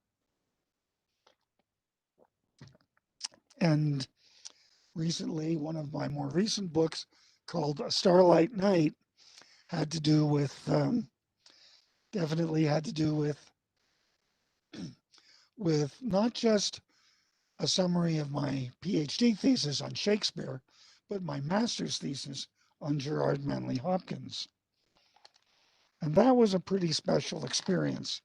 And recently, one of my more recent books called A Starlight Night had to do with, definitely had to do with not just a summary of my PhD thesis on Shakespeare, but my master's thesis on Gerard Manley Hopkins. And that was a pretty special experience.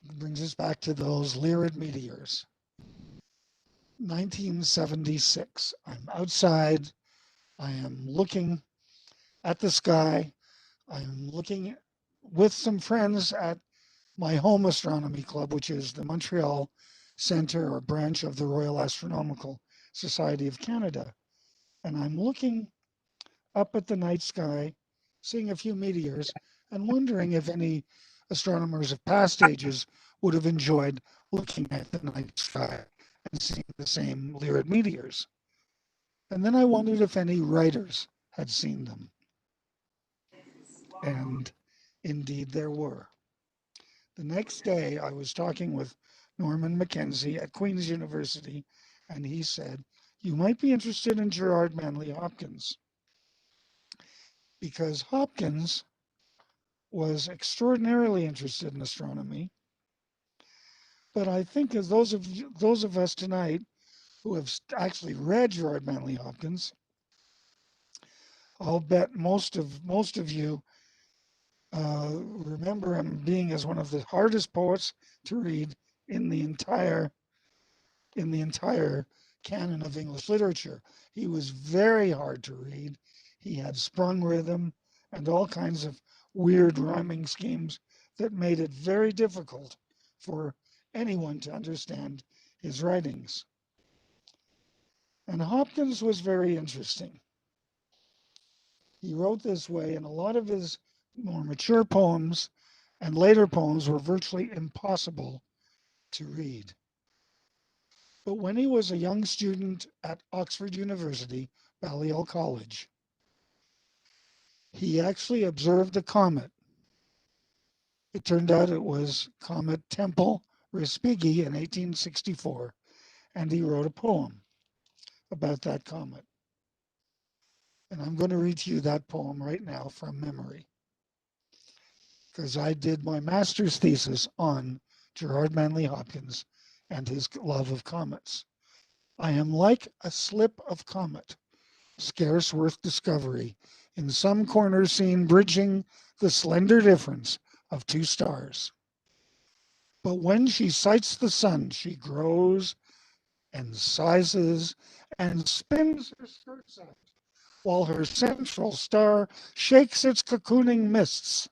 It brings us back to those Lyrid Meteors. 1976. I'm outside. I am looking at the sky. I am looking with some friends at my home astronomy club, which is the Montreal Center or branch of the Royal Astronomical Society of Canada. And I'm looking up at the night sky, seeing a few meteors, and wondering if any astronomers of past ages would have enjoyed looking at the night sky and seeing the same Lyrid meteors. And then I wondered if any writers had seen them. And indeed there were. The next day, I was talking with Norman Mackenzie at Queen's University, and he said, you might be interested in Gerard Manley Hopkins, because Hopkins was extraordinarily interested in astronomy. But I think as those of us tonight who have actually read Gerard Manley Hopkins, I'll bet most of you remember him being as one of the hardest poets to read in the entire canon of English literature. He was very hard to read. He had sprung rhythm and all kinds of weird rhyming schemes that made it very difficult for anyone to understand his writings. And Hopkins was very interesting. He wrote this way, and a lot of his more mature poems and later poems were virtually impossible to read. But when he was a young student at Oxford University, Balliol College, he actually observed a comet. It turned out it was Comet Tempel-Respighi in 1864, and he wrote a poem about that comet. And I'm going to read to you that poem right now from memory, because I did my master's thesis on Gerard Manley Hopkins and his love of comets. I am like a slip of comet, scarce worth discovery, in some corner seen bridging the slender difference of two stars. But when she sights the sun, she grows and sizes and spins her skirts out, while her central star shakes its cocooning mists.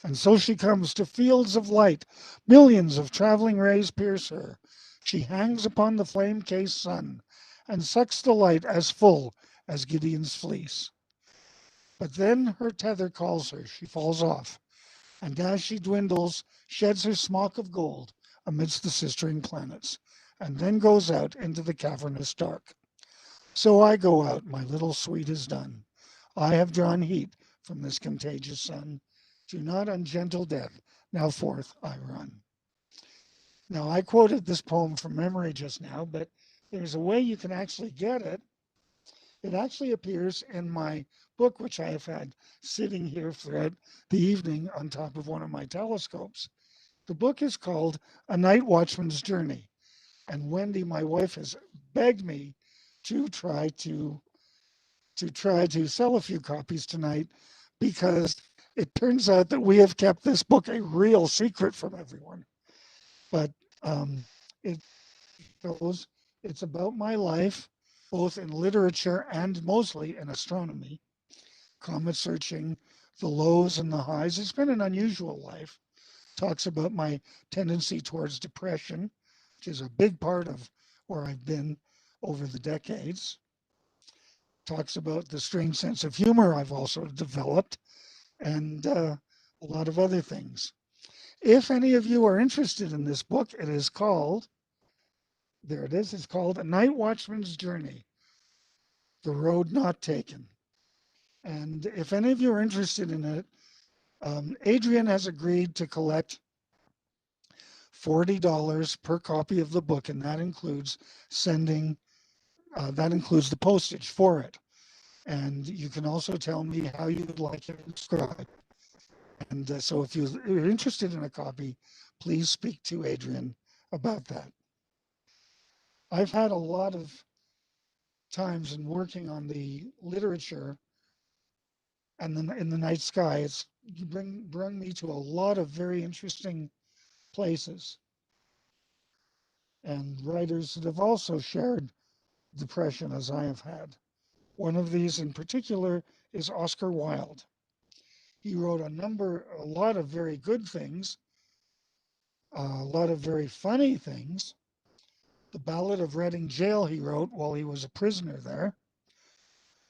And so she comes to fields of light. Millions of traveling rays pierce her. She hangs upon the flame-cased sun and sucks the light as full as Gideon's fleece. But then her tether calls her. She falls off, and as she dwindles, sheds her smock of gold amidst the sistering planets, and then goes out into the cavernous dark. So I go out, my little sweet is done. I have drawn heat from this contagious sun. To not ungentle death, now forth I run. Now, I quoted this poem from memory just now, but there's a way you can actually get it. It actually appears in my book, which I have had sitting here throughout the evening on top of one of my telescopes. The book is called A Night Watchman's Journey. And Wendy, my wife, has begged me to try to sell a few copies tonight, because it turns out that we have kept this book a real secret from everyone. But it shows it's about my life, both in literature and mostly in astronomy, comet searching, the lows and the highs. It's been an unusual life. Talks about my tendency towards depression, which is a big part of where I've been over the decades. Talks about the strange sense of humor I've also developed, and a lot of other things. If any of you are interested in this book, it is called, there it is, it's called A Night Watchman's Journey, The Road Not Taken. And if any of you are interested in it, Adrian has agreed to collect $40 per copy of the book, and that includes sending, that includes the postage for it. And you can also tell me how you would like it described. And so if you're interested in a copy, please speak to Adrian about that. I've had a lot of times in working on the literature and then in the night sky, it's bring me to a lot of very interesting places. And writers that have also shared depression as I have had. One of these in particular is Oscar Wilde. He wrote a lot of very good things, a lot of very funny things. The Ballad of Reading Jail he wrote while he was a prisoner there.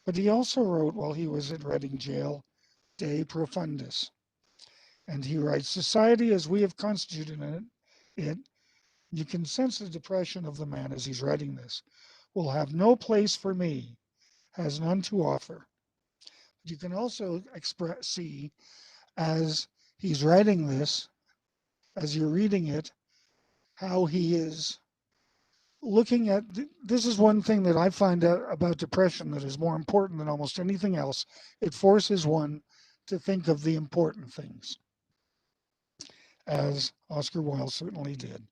But he also wrote while he was at Reading Jail, De Profundis. And he writes, society as we have constituted it, you can sense the depression of the man as he's writing this, will have no place for me, has none to offer. You can also see as he's writing this, as you're reading it, how he is looking at, this is one thing that I find out about depression that is more important than almost anything else. It forces one to think of the important things, as Oscar Wilde certainly did.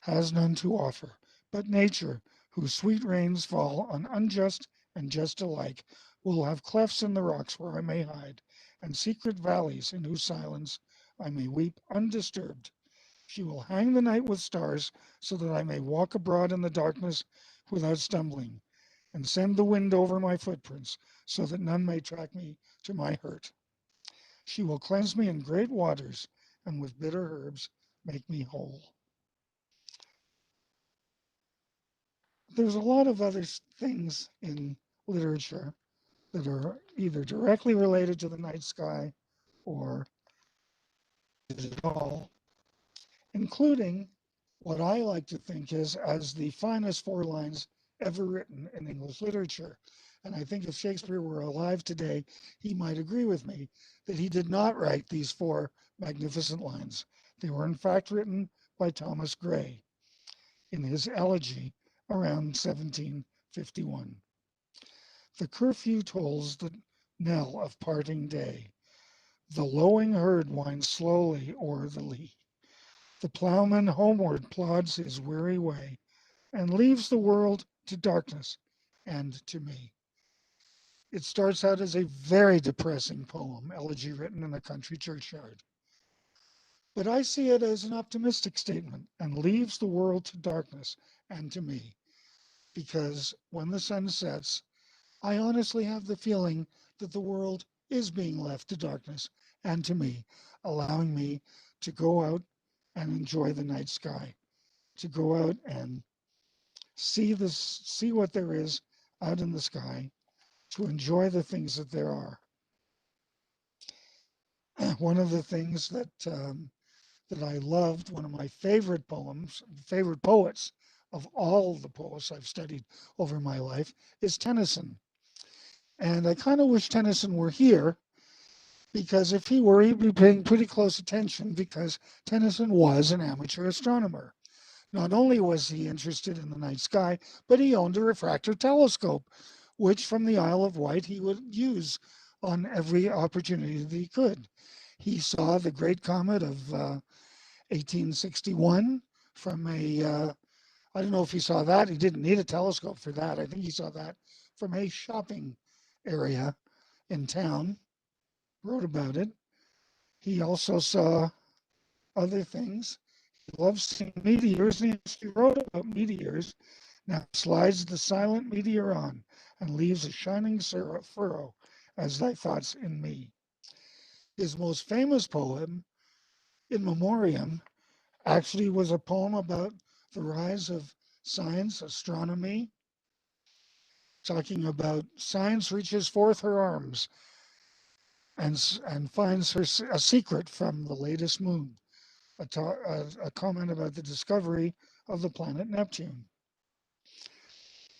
Has none to offer, but nature, whose sweet rains fall on unjust and just alike, will have clefts in the rocks where I may hide, and secret valleys in whose silence I may weep undisturbed. She will hang the night with stars, so that I may walk abroad in the darkness without stumbling, and send the wind over my footprints, so that none may track me to my hurt. She will cleanse me in great waters, and with bitter herbs make me whole. There's a lot of other things in literature that are either directly related to the night sky or at all, including what I like to think is as the finest 4 lines ever written in English literature. And I think if Shakespeare were alive today, he might agree with me that he did not write these 4 magnificent lines. They were in fact written by Thomas Gray in his elegy around 1751. The curfew tolls the knell of parting day. The lowing herd winds slowly o'er the lea. The plowman homeward plods his weary way, and leaves the world to darkness and to me. It starts out as a very depressing poem, elegy written in a country churchyard. But I see it as an optimistic statement, and leaves the world to darkness and to me. Because when the sun sets, I honestly have the feeling that the world is being left to darkness and to me, allowing me to go out and enjoy the night sky, to go out and see what there is out in the sky, to enjoy the things that there are. One of the things that I loved, one of my favorite poets of all the poets I've studied over my life, is Tennyson. And I kind of wish Tennyson were here, because if he were, he'd be paying pretty close attention, because Tennyson was an amateur astronomer. Not only was he interested in the night sky, but he owned a refractor telescope, which from the Isle of Wight he would use on every opportunity that he could. He saw the great comet of 1861 from I don't know if he saw that. He didn't need a telescope for that. I think he saw that from a shopping area in town, wrote about it. He also saw other things. He loves seeing meteors, and he wrote about meteors. Now slides the silent meteor on, and leaves a shining furrow as thy thoughts in me. His most famous poem, In Memoriam, actually was a poem about the rise of science, astronomy, talking about science reaches forth her arms and finds her a secret from the latest moon, a comment about the discovery of the planet Neptune.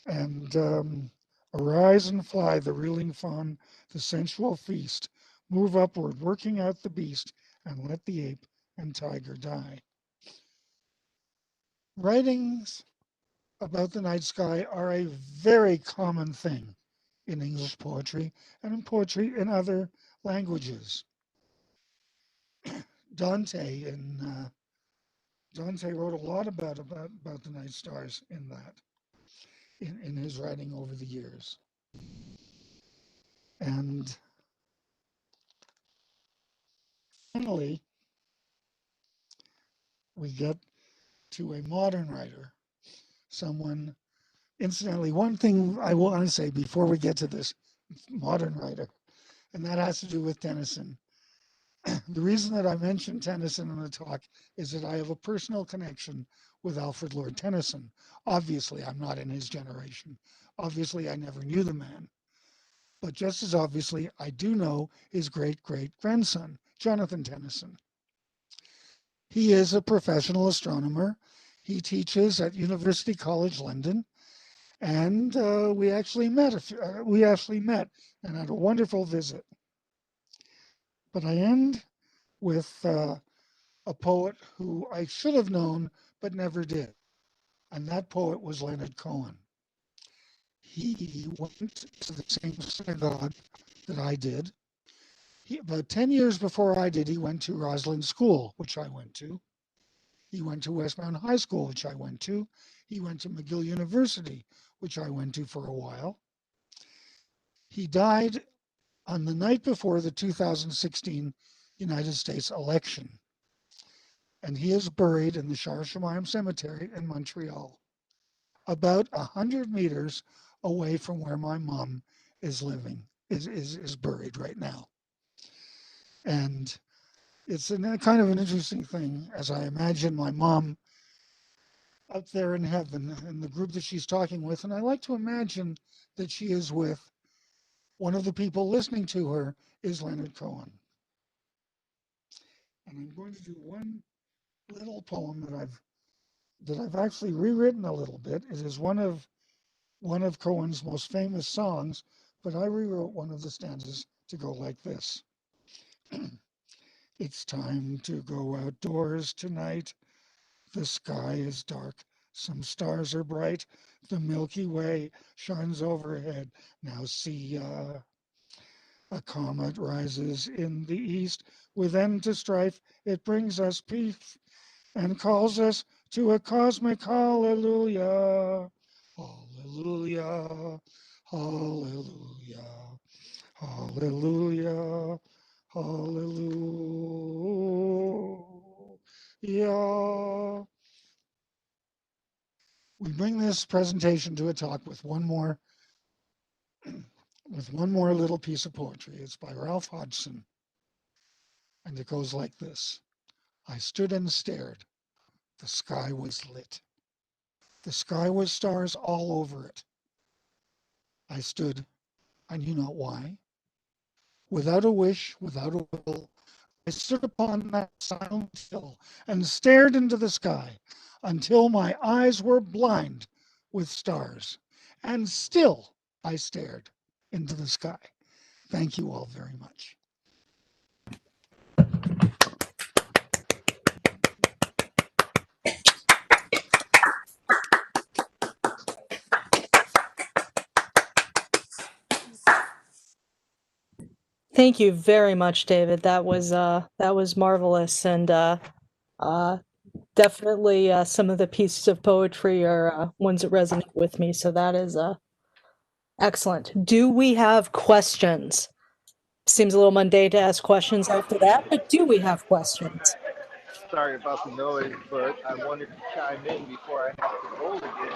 And arise and fly, the reeling fawn, the sensual feast, move upward, working out the beast, and let the ape and tiger die. Writings about the night sky are a very common thing in English poetry and in poetry in other languages. Dante wrote a lot about the night stars in his writing over the years. And finally, we get to a modern writer, someone, incidentally, one thing I want to say before we get to this modern writer, and that has to do with Tennyson. The reason that I mentioned Tennyson in the talk is that I have a personal connection with Alfred Lord Tennyson. Obviously, I'm not in his generation. Obviously, I never knew the man. But just as obviously, I do know his great-great-grandson, Jonathan Tennyson. He is a professional astronomer. He teaches at University College London. And we actually met and had a wonderful visit. But I end with a poet who I should have known but never did. And that poet was Leonard Cohen. He went to the same synagogue that I did. About 10 years before I did, he went to Roslyn School, which I went to. He went to Westbound High School, which I went to. He went to McGill University, which I went to for a while. He died on the night before the 2016 United States election. And he is buried in the Shar Shemayim Cemetery in Montreal, about 100 meters away from where my mom is living, is buried right now. And it's kind of an interesting thing, as I imagine my mom out there in heaven and the group that she's talking with. And I like to imagine that she is with one of the people listening to her is Leonard Cohen. And I'm going to do one little poem that I've actually rewritten a little bit. It is one of Cohen's most famous songs, but I rewrote one of the stanzas to go like this. It's time to go outdoors tonight. The sky is dark. Some stars are bright. The Milky Way shines overhead. Now see a comet rises in the east. With end to strife, it brings us peace and calls us to a cosmic hallelujah. Hallelujah. Hallelujah. Hallelujah. Hallelujah. We bring this presentation to a talk with one more little piece of poetry. It's by Ralph Hodgson. And it goes like this. I stood and stared. The sky was lit. The sky was stars all over it. I stood, I knew not why. Without a wish, without a will, I stood upon that silent hill and stared into the sky until my eyes were blind with stars. And still I stared into the sky. Thank you all very much. Thank you very much, David. That was marvelous, and definitely some of the pieces of poetry are ones that resonate with me. So that is excellent. Do we have questions? Seems a little mundane to ask questions after that, but do we have questions? Sorry about the noise, but I wanted to chime in before I have to roll again.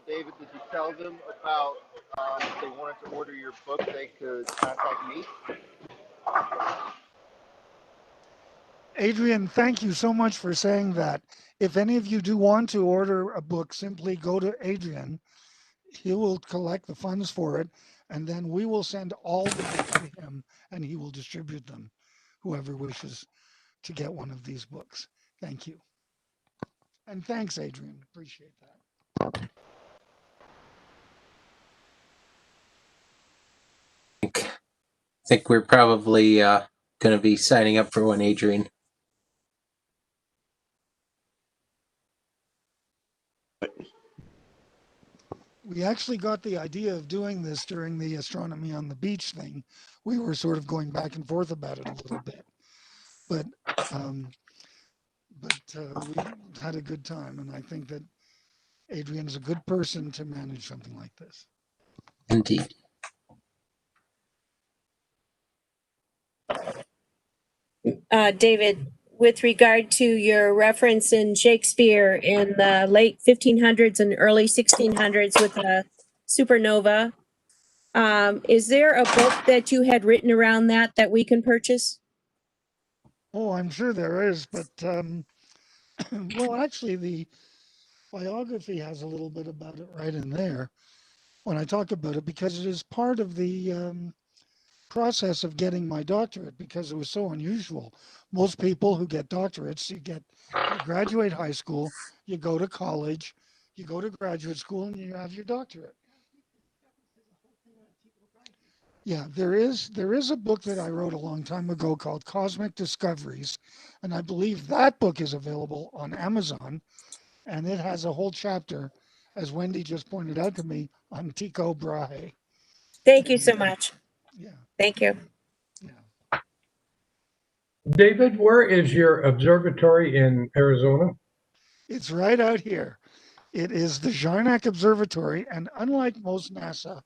David, did you tell them about if they wanted to order your book, they could contact me? Adrian, thank you so much for saying that. If any of you do want to order a book, simply go to Adrian. He will collect the funds for it, and then we will send all the books to him, and he will distribute them, whoever wishes to get one of these books. Thank you. And thanks, Adrian. Appreciate that. I think we're probably going to be signing up for one, Adrian. We actually got the idea of doing this during the Astronomy on the Beach thing. We were sort of going back and forth about it a little bit, but we had a good time, and I think that Adrian's a good person to manage something like this. Indeed. David, with regard to your reference in Shakespeare in the late 1500s and early 1600s with a supernova, is there a book that you had written around that we can purchase? Oh, I'm sure there is, but well, actually, the biography has a little bit about it right in there when I talk about it, because it is part of the process of getting my doctorate, because it was so unusual. Most people who get doctorates, you graduate high school, you go to college, you go to graduate school, and you have your doctorate. Yeah, there is a book that I wrote a long time ago called Cosmic Discoveries, and I believe that book is available on Amazon, and it has a whole chapter, as Wendy just pointed out to me, on Tycho Brahe. Thank you so much. Yeah. Thank you. Yeah. David, where is your observatory in Arizona? It's right out here. It is the Jarnac Observatory, and unlike most NASA,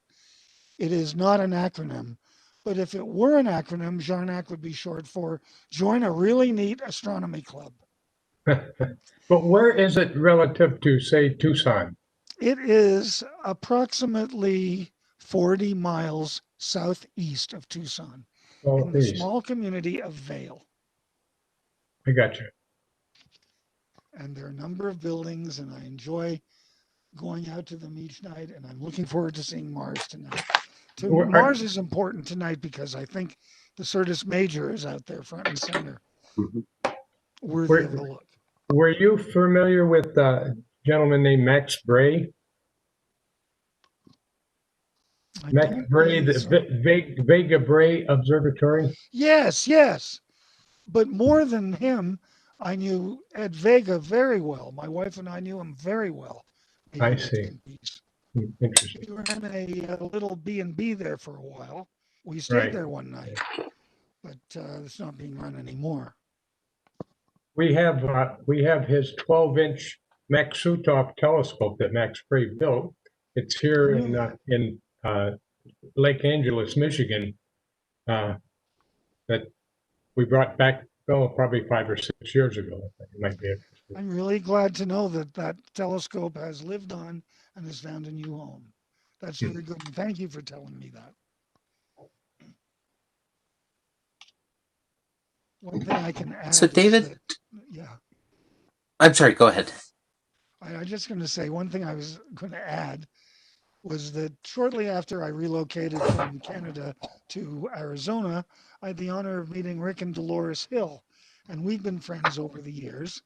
it is not an acronym. But if it were an acronym, Jarnac would be short for Join a Really Neat Astronomy Club. But where is it relative to, say, Tucson? It is approximately 40 miles southeast of Tucson, in the Southeast. small community of Vail. I got you. And there are a number of buildings, and I enjoy going out to them each night, and I'm looking forward to seeing Mars tonight. Mars is important tonight because I think the Syrtis Major is out there front and center. Worthy of a look. Were you familiar with a gentleman named Max Bray? Max Bray, the Vega Bray Observatory? Yes, yes. But more than him, I knew Ed Vega very well. My wife and I knew him very well. I see. Interesting. We ran a little B&B there for a while. We stayed there one night, but it's not being run anymore. We have his 12-inch Maksutov telescope that Max Bray built. It's here in Lake Angeles, Michigan, that we brought back, probably 5 or 6 years ago. You might be interested. I'm really glad to know that that telescope has lived on and has found a new home. That's very good, and thank you for telling me that. One thing I can add. So, David, yeah. I'm sorry, go ahead. I was just going to say, one thing I was going to add was that shortly after I relocated from Canada to Arizona, I had the honor of meeting Rick and Dolores Hill, and we've been friends over the years.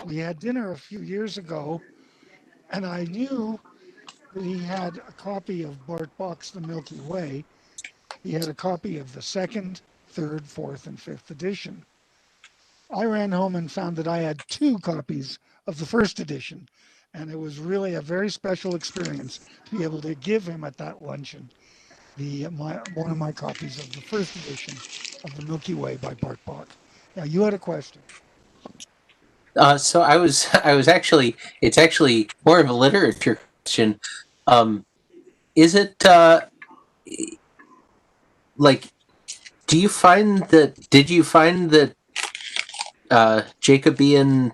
We had dinner a few years ago, and I knew that he had a copy of Bart Bach's The Milky Way. He had a copy of the 2nd, 3rd, 4th, and 5th edition. I ran home and found that I had 2 copies of the 1st edition, and it was really a very special experience to be able to give him at that luncheon one of my copies of the 1st edition of The Milky Way by Bart Bach. Now, you had a question. So I was actually, it's actually more of a literature question. Is it like, did you find that Jacobean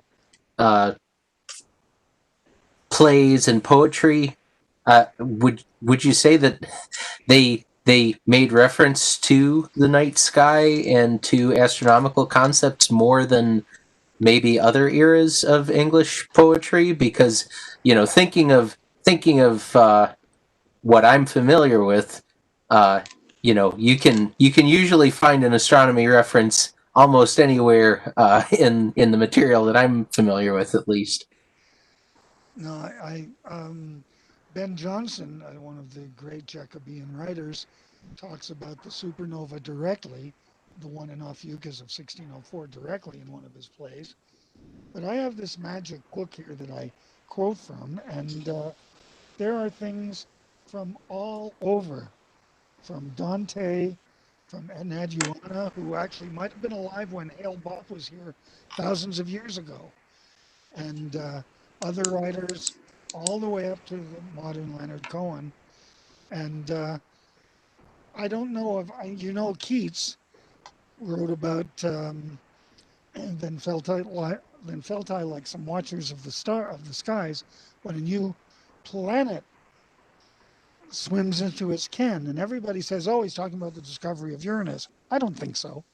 plays and poetry, would you say that they made reference to the night sky and to astronomical concepts more than maybe other eras of English poetry? Because, thinking of what I'm familiar with, you can usually find an astronomy reference almost anywhere in the material that I'm familiar with, at least. No, Ben Jonson, one of the great Jacobean writers, talks about the supernova directly, the one in Ophiuchus of 1604 directly in one of his plays. But I have this magic book here that I quote from, and there are things from all over, from Dante, from Anadyuana, who actually might have been alive when Hale Bopp was here thousands of years ago, and other writers all the way up to the modern Leonard Cohen. And I don't know if, Keats wrote about then felt I like some watchers of the skies when a new planet swims into its ken, and everybody says, oh, he's talking about the discovery of Uranus. I don't think so.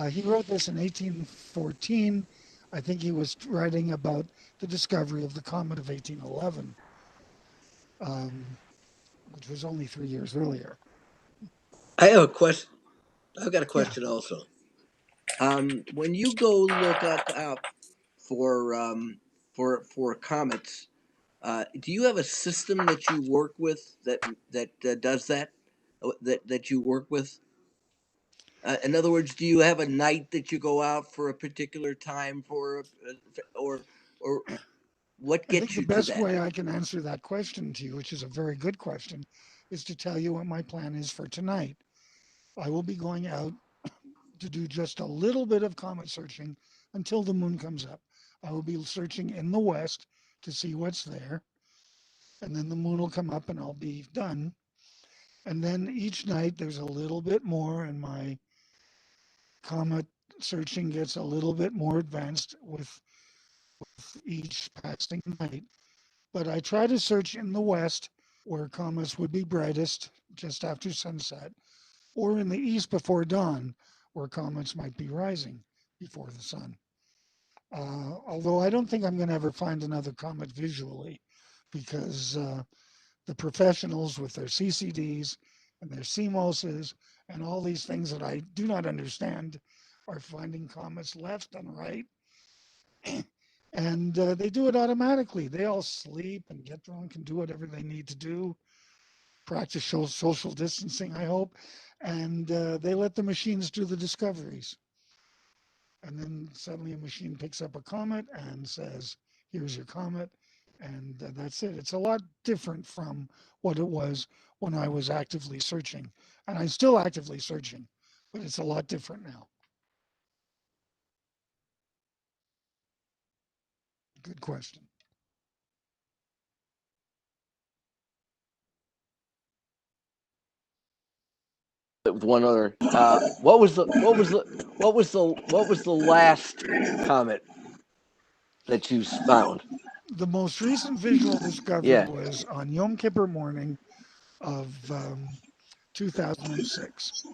He wrote this in 1814. I think he was writing about the discovery of the comet of 1811, which was only 3 years earlier. I have a question. I've got a question also. When you go look out for comets, do you have a system that you work with that does that? That you work with? In other words, do you have a night that you go out for a particular time or what I think gets the you to best that? way I can answer that question to you, which is a very good question, is to tell you what my plan is for tonight. I will be going out to do just a little bit of comet searching until the moon comes up. I will be searching in the west to see what's there. And then the moon will come up and I'll be done. And then each night there's a little bit more, and my comet searching gets a little bit more advanced with each passing night. But I try to search in the west where comets would be brightest just after sunset, or in the east before dawn where comets might be rising before the sun. Although I don't think I'm going to ever find another comet visually, because the professionals with their CCDs and their CMOSs and all these things that I do not understand are finding comets left and right. And they do it automatically. They all sleep and get drunk and do whatever they need to do, practice social distancing, I hope. And they let the machines do the discoveries. And then suddenly a machine picks up a comet and says, here's your comet. And that's it. It's a lot different from what it was when I was actively searching. And I'm still actively searching, but it's a lot different now. Good question. With one other, what was the last comet that you found? The most recent visual discovery Yeah. was on Yom Kippur morning of 2006.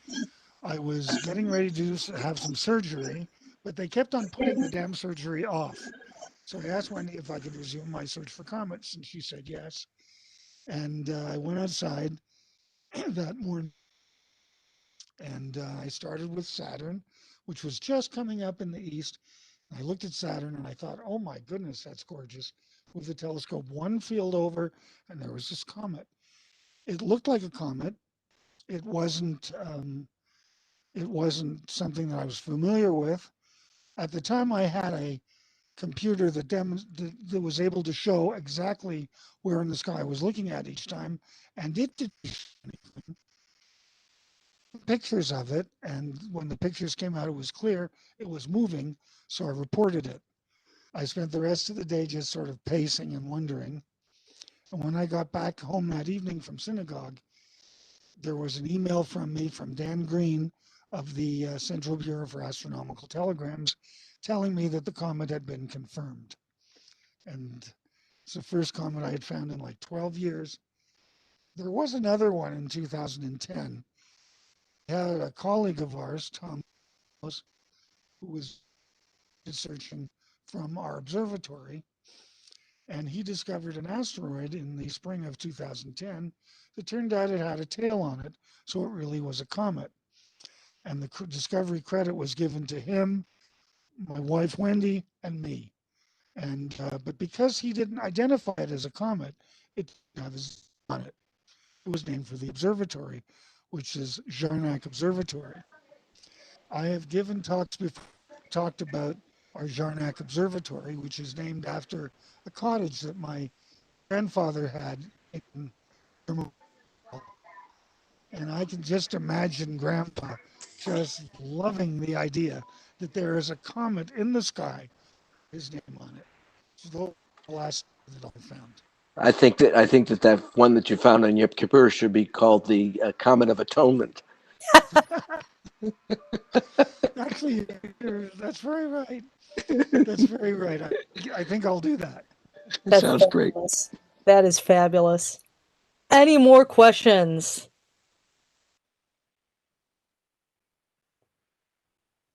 I was getting ready to have some surgery, but they kept on putting the damn surgery off. So I asked Wendy if I could resume my search for comets, and she said yes. And I went outside that morning, and I started with Saturn, which was just coming up in the east. I looked at Saturn and I thought, oh my goodness, that's gorgeous. Moved the telescope one field over, and there was this comet. It looked like a comet. It wasn't something that I was familiar with. At the time, I had a computer that was able to show exactly where in the sky I was looking at each time, and it did pictures of it. And when the pictures came out, it was clear it was moving, so I reported it. I spent the rest of the day just sort of pacing and wondering. And when I got back home that evening from synagogue, there was an email from me from Dan Green of the Central Bureau for Astronomical Telegrams telling me that the comet had been confirmed. And it's the first comet I had found in like 12 years. There was another one in 2010. We had a colleague of ours, Tom, who was searching from our observatory, and he discovered an asteroid in the spring of 2010 that turned out it had a tail on it, so it really was a comet. And the discovery credit was given to him, my wife Wendy, and me. And but because he didn't identify it as a comet, it didn't have his on it. It was named for the observatory, which is Jarnac Observatory. I have given talks before, talked about our Jarnac Observatory, which is named after a cottage that my grandfather had in Montreal. And I can just imagine Grandpa just loving the idea that there is a comet in the sky, his name on it. It's the last that I found. I think that one that you found on Yom Kippur should be called the Comet of Atonement. Actually, that's very right. That's very right. I think I'll do that. That sounds great. That is fabulous. Any more questions?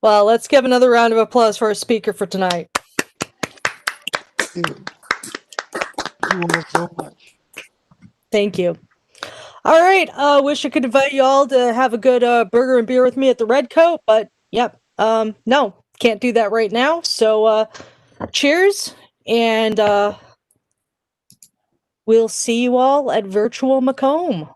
Well, let's give another round of applause for our speaker for tonight. Thank you all so much. Thank you. All right. Wish I could invite you all to have a good burger and beer with me at the Red Coat, but yep. No, can't do that right now. So cheers, and we'll see you all at Virtual Mccullough.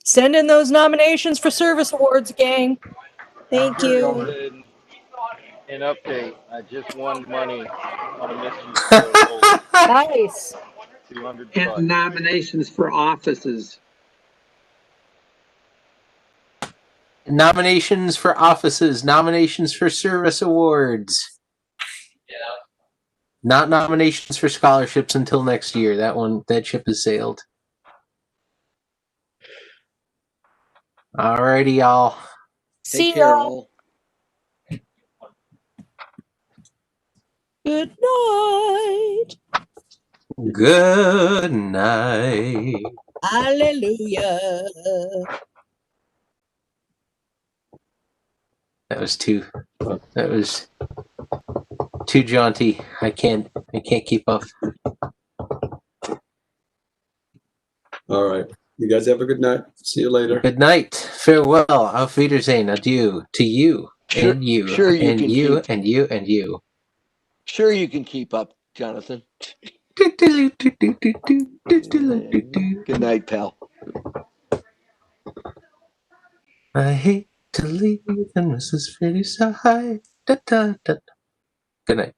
Send in those nominations for service awards, gang. Thank you. An update. I just won money on a mystery show. Nice. 200 And bucks. nominations for offices. Nominations for offices, nominations for service awards. Not nominations for scholarships until next year. That ship has sailed. Alrighty, y'all. Take care, all. Good night. Good night. Hallelujah. That was too jaunty. I can't keep up. All right. You guys have a good night. See you later. Good night. Farewell. Auf Wiedersehen. Adieu to you and you sure you and can you keep- and you and you. Sure, you can keep up, Jonathan. Good night, pal. I hate to leave and Mrs. Pretty so high. Da, da, da. Good night.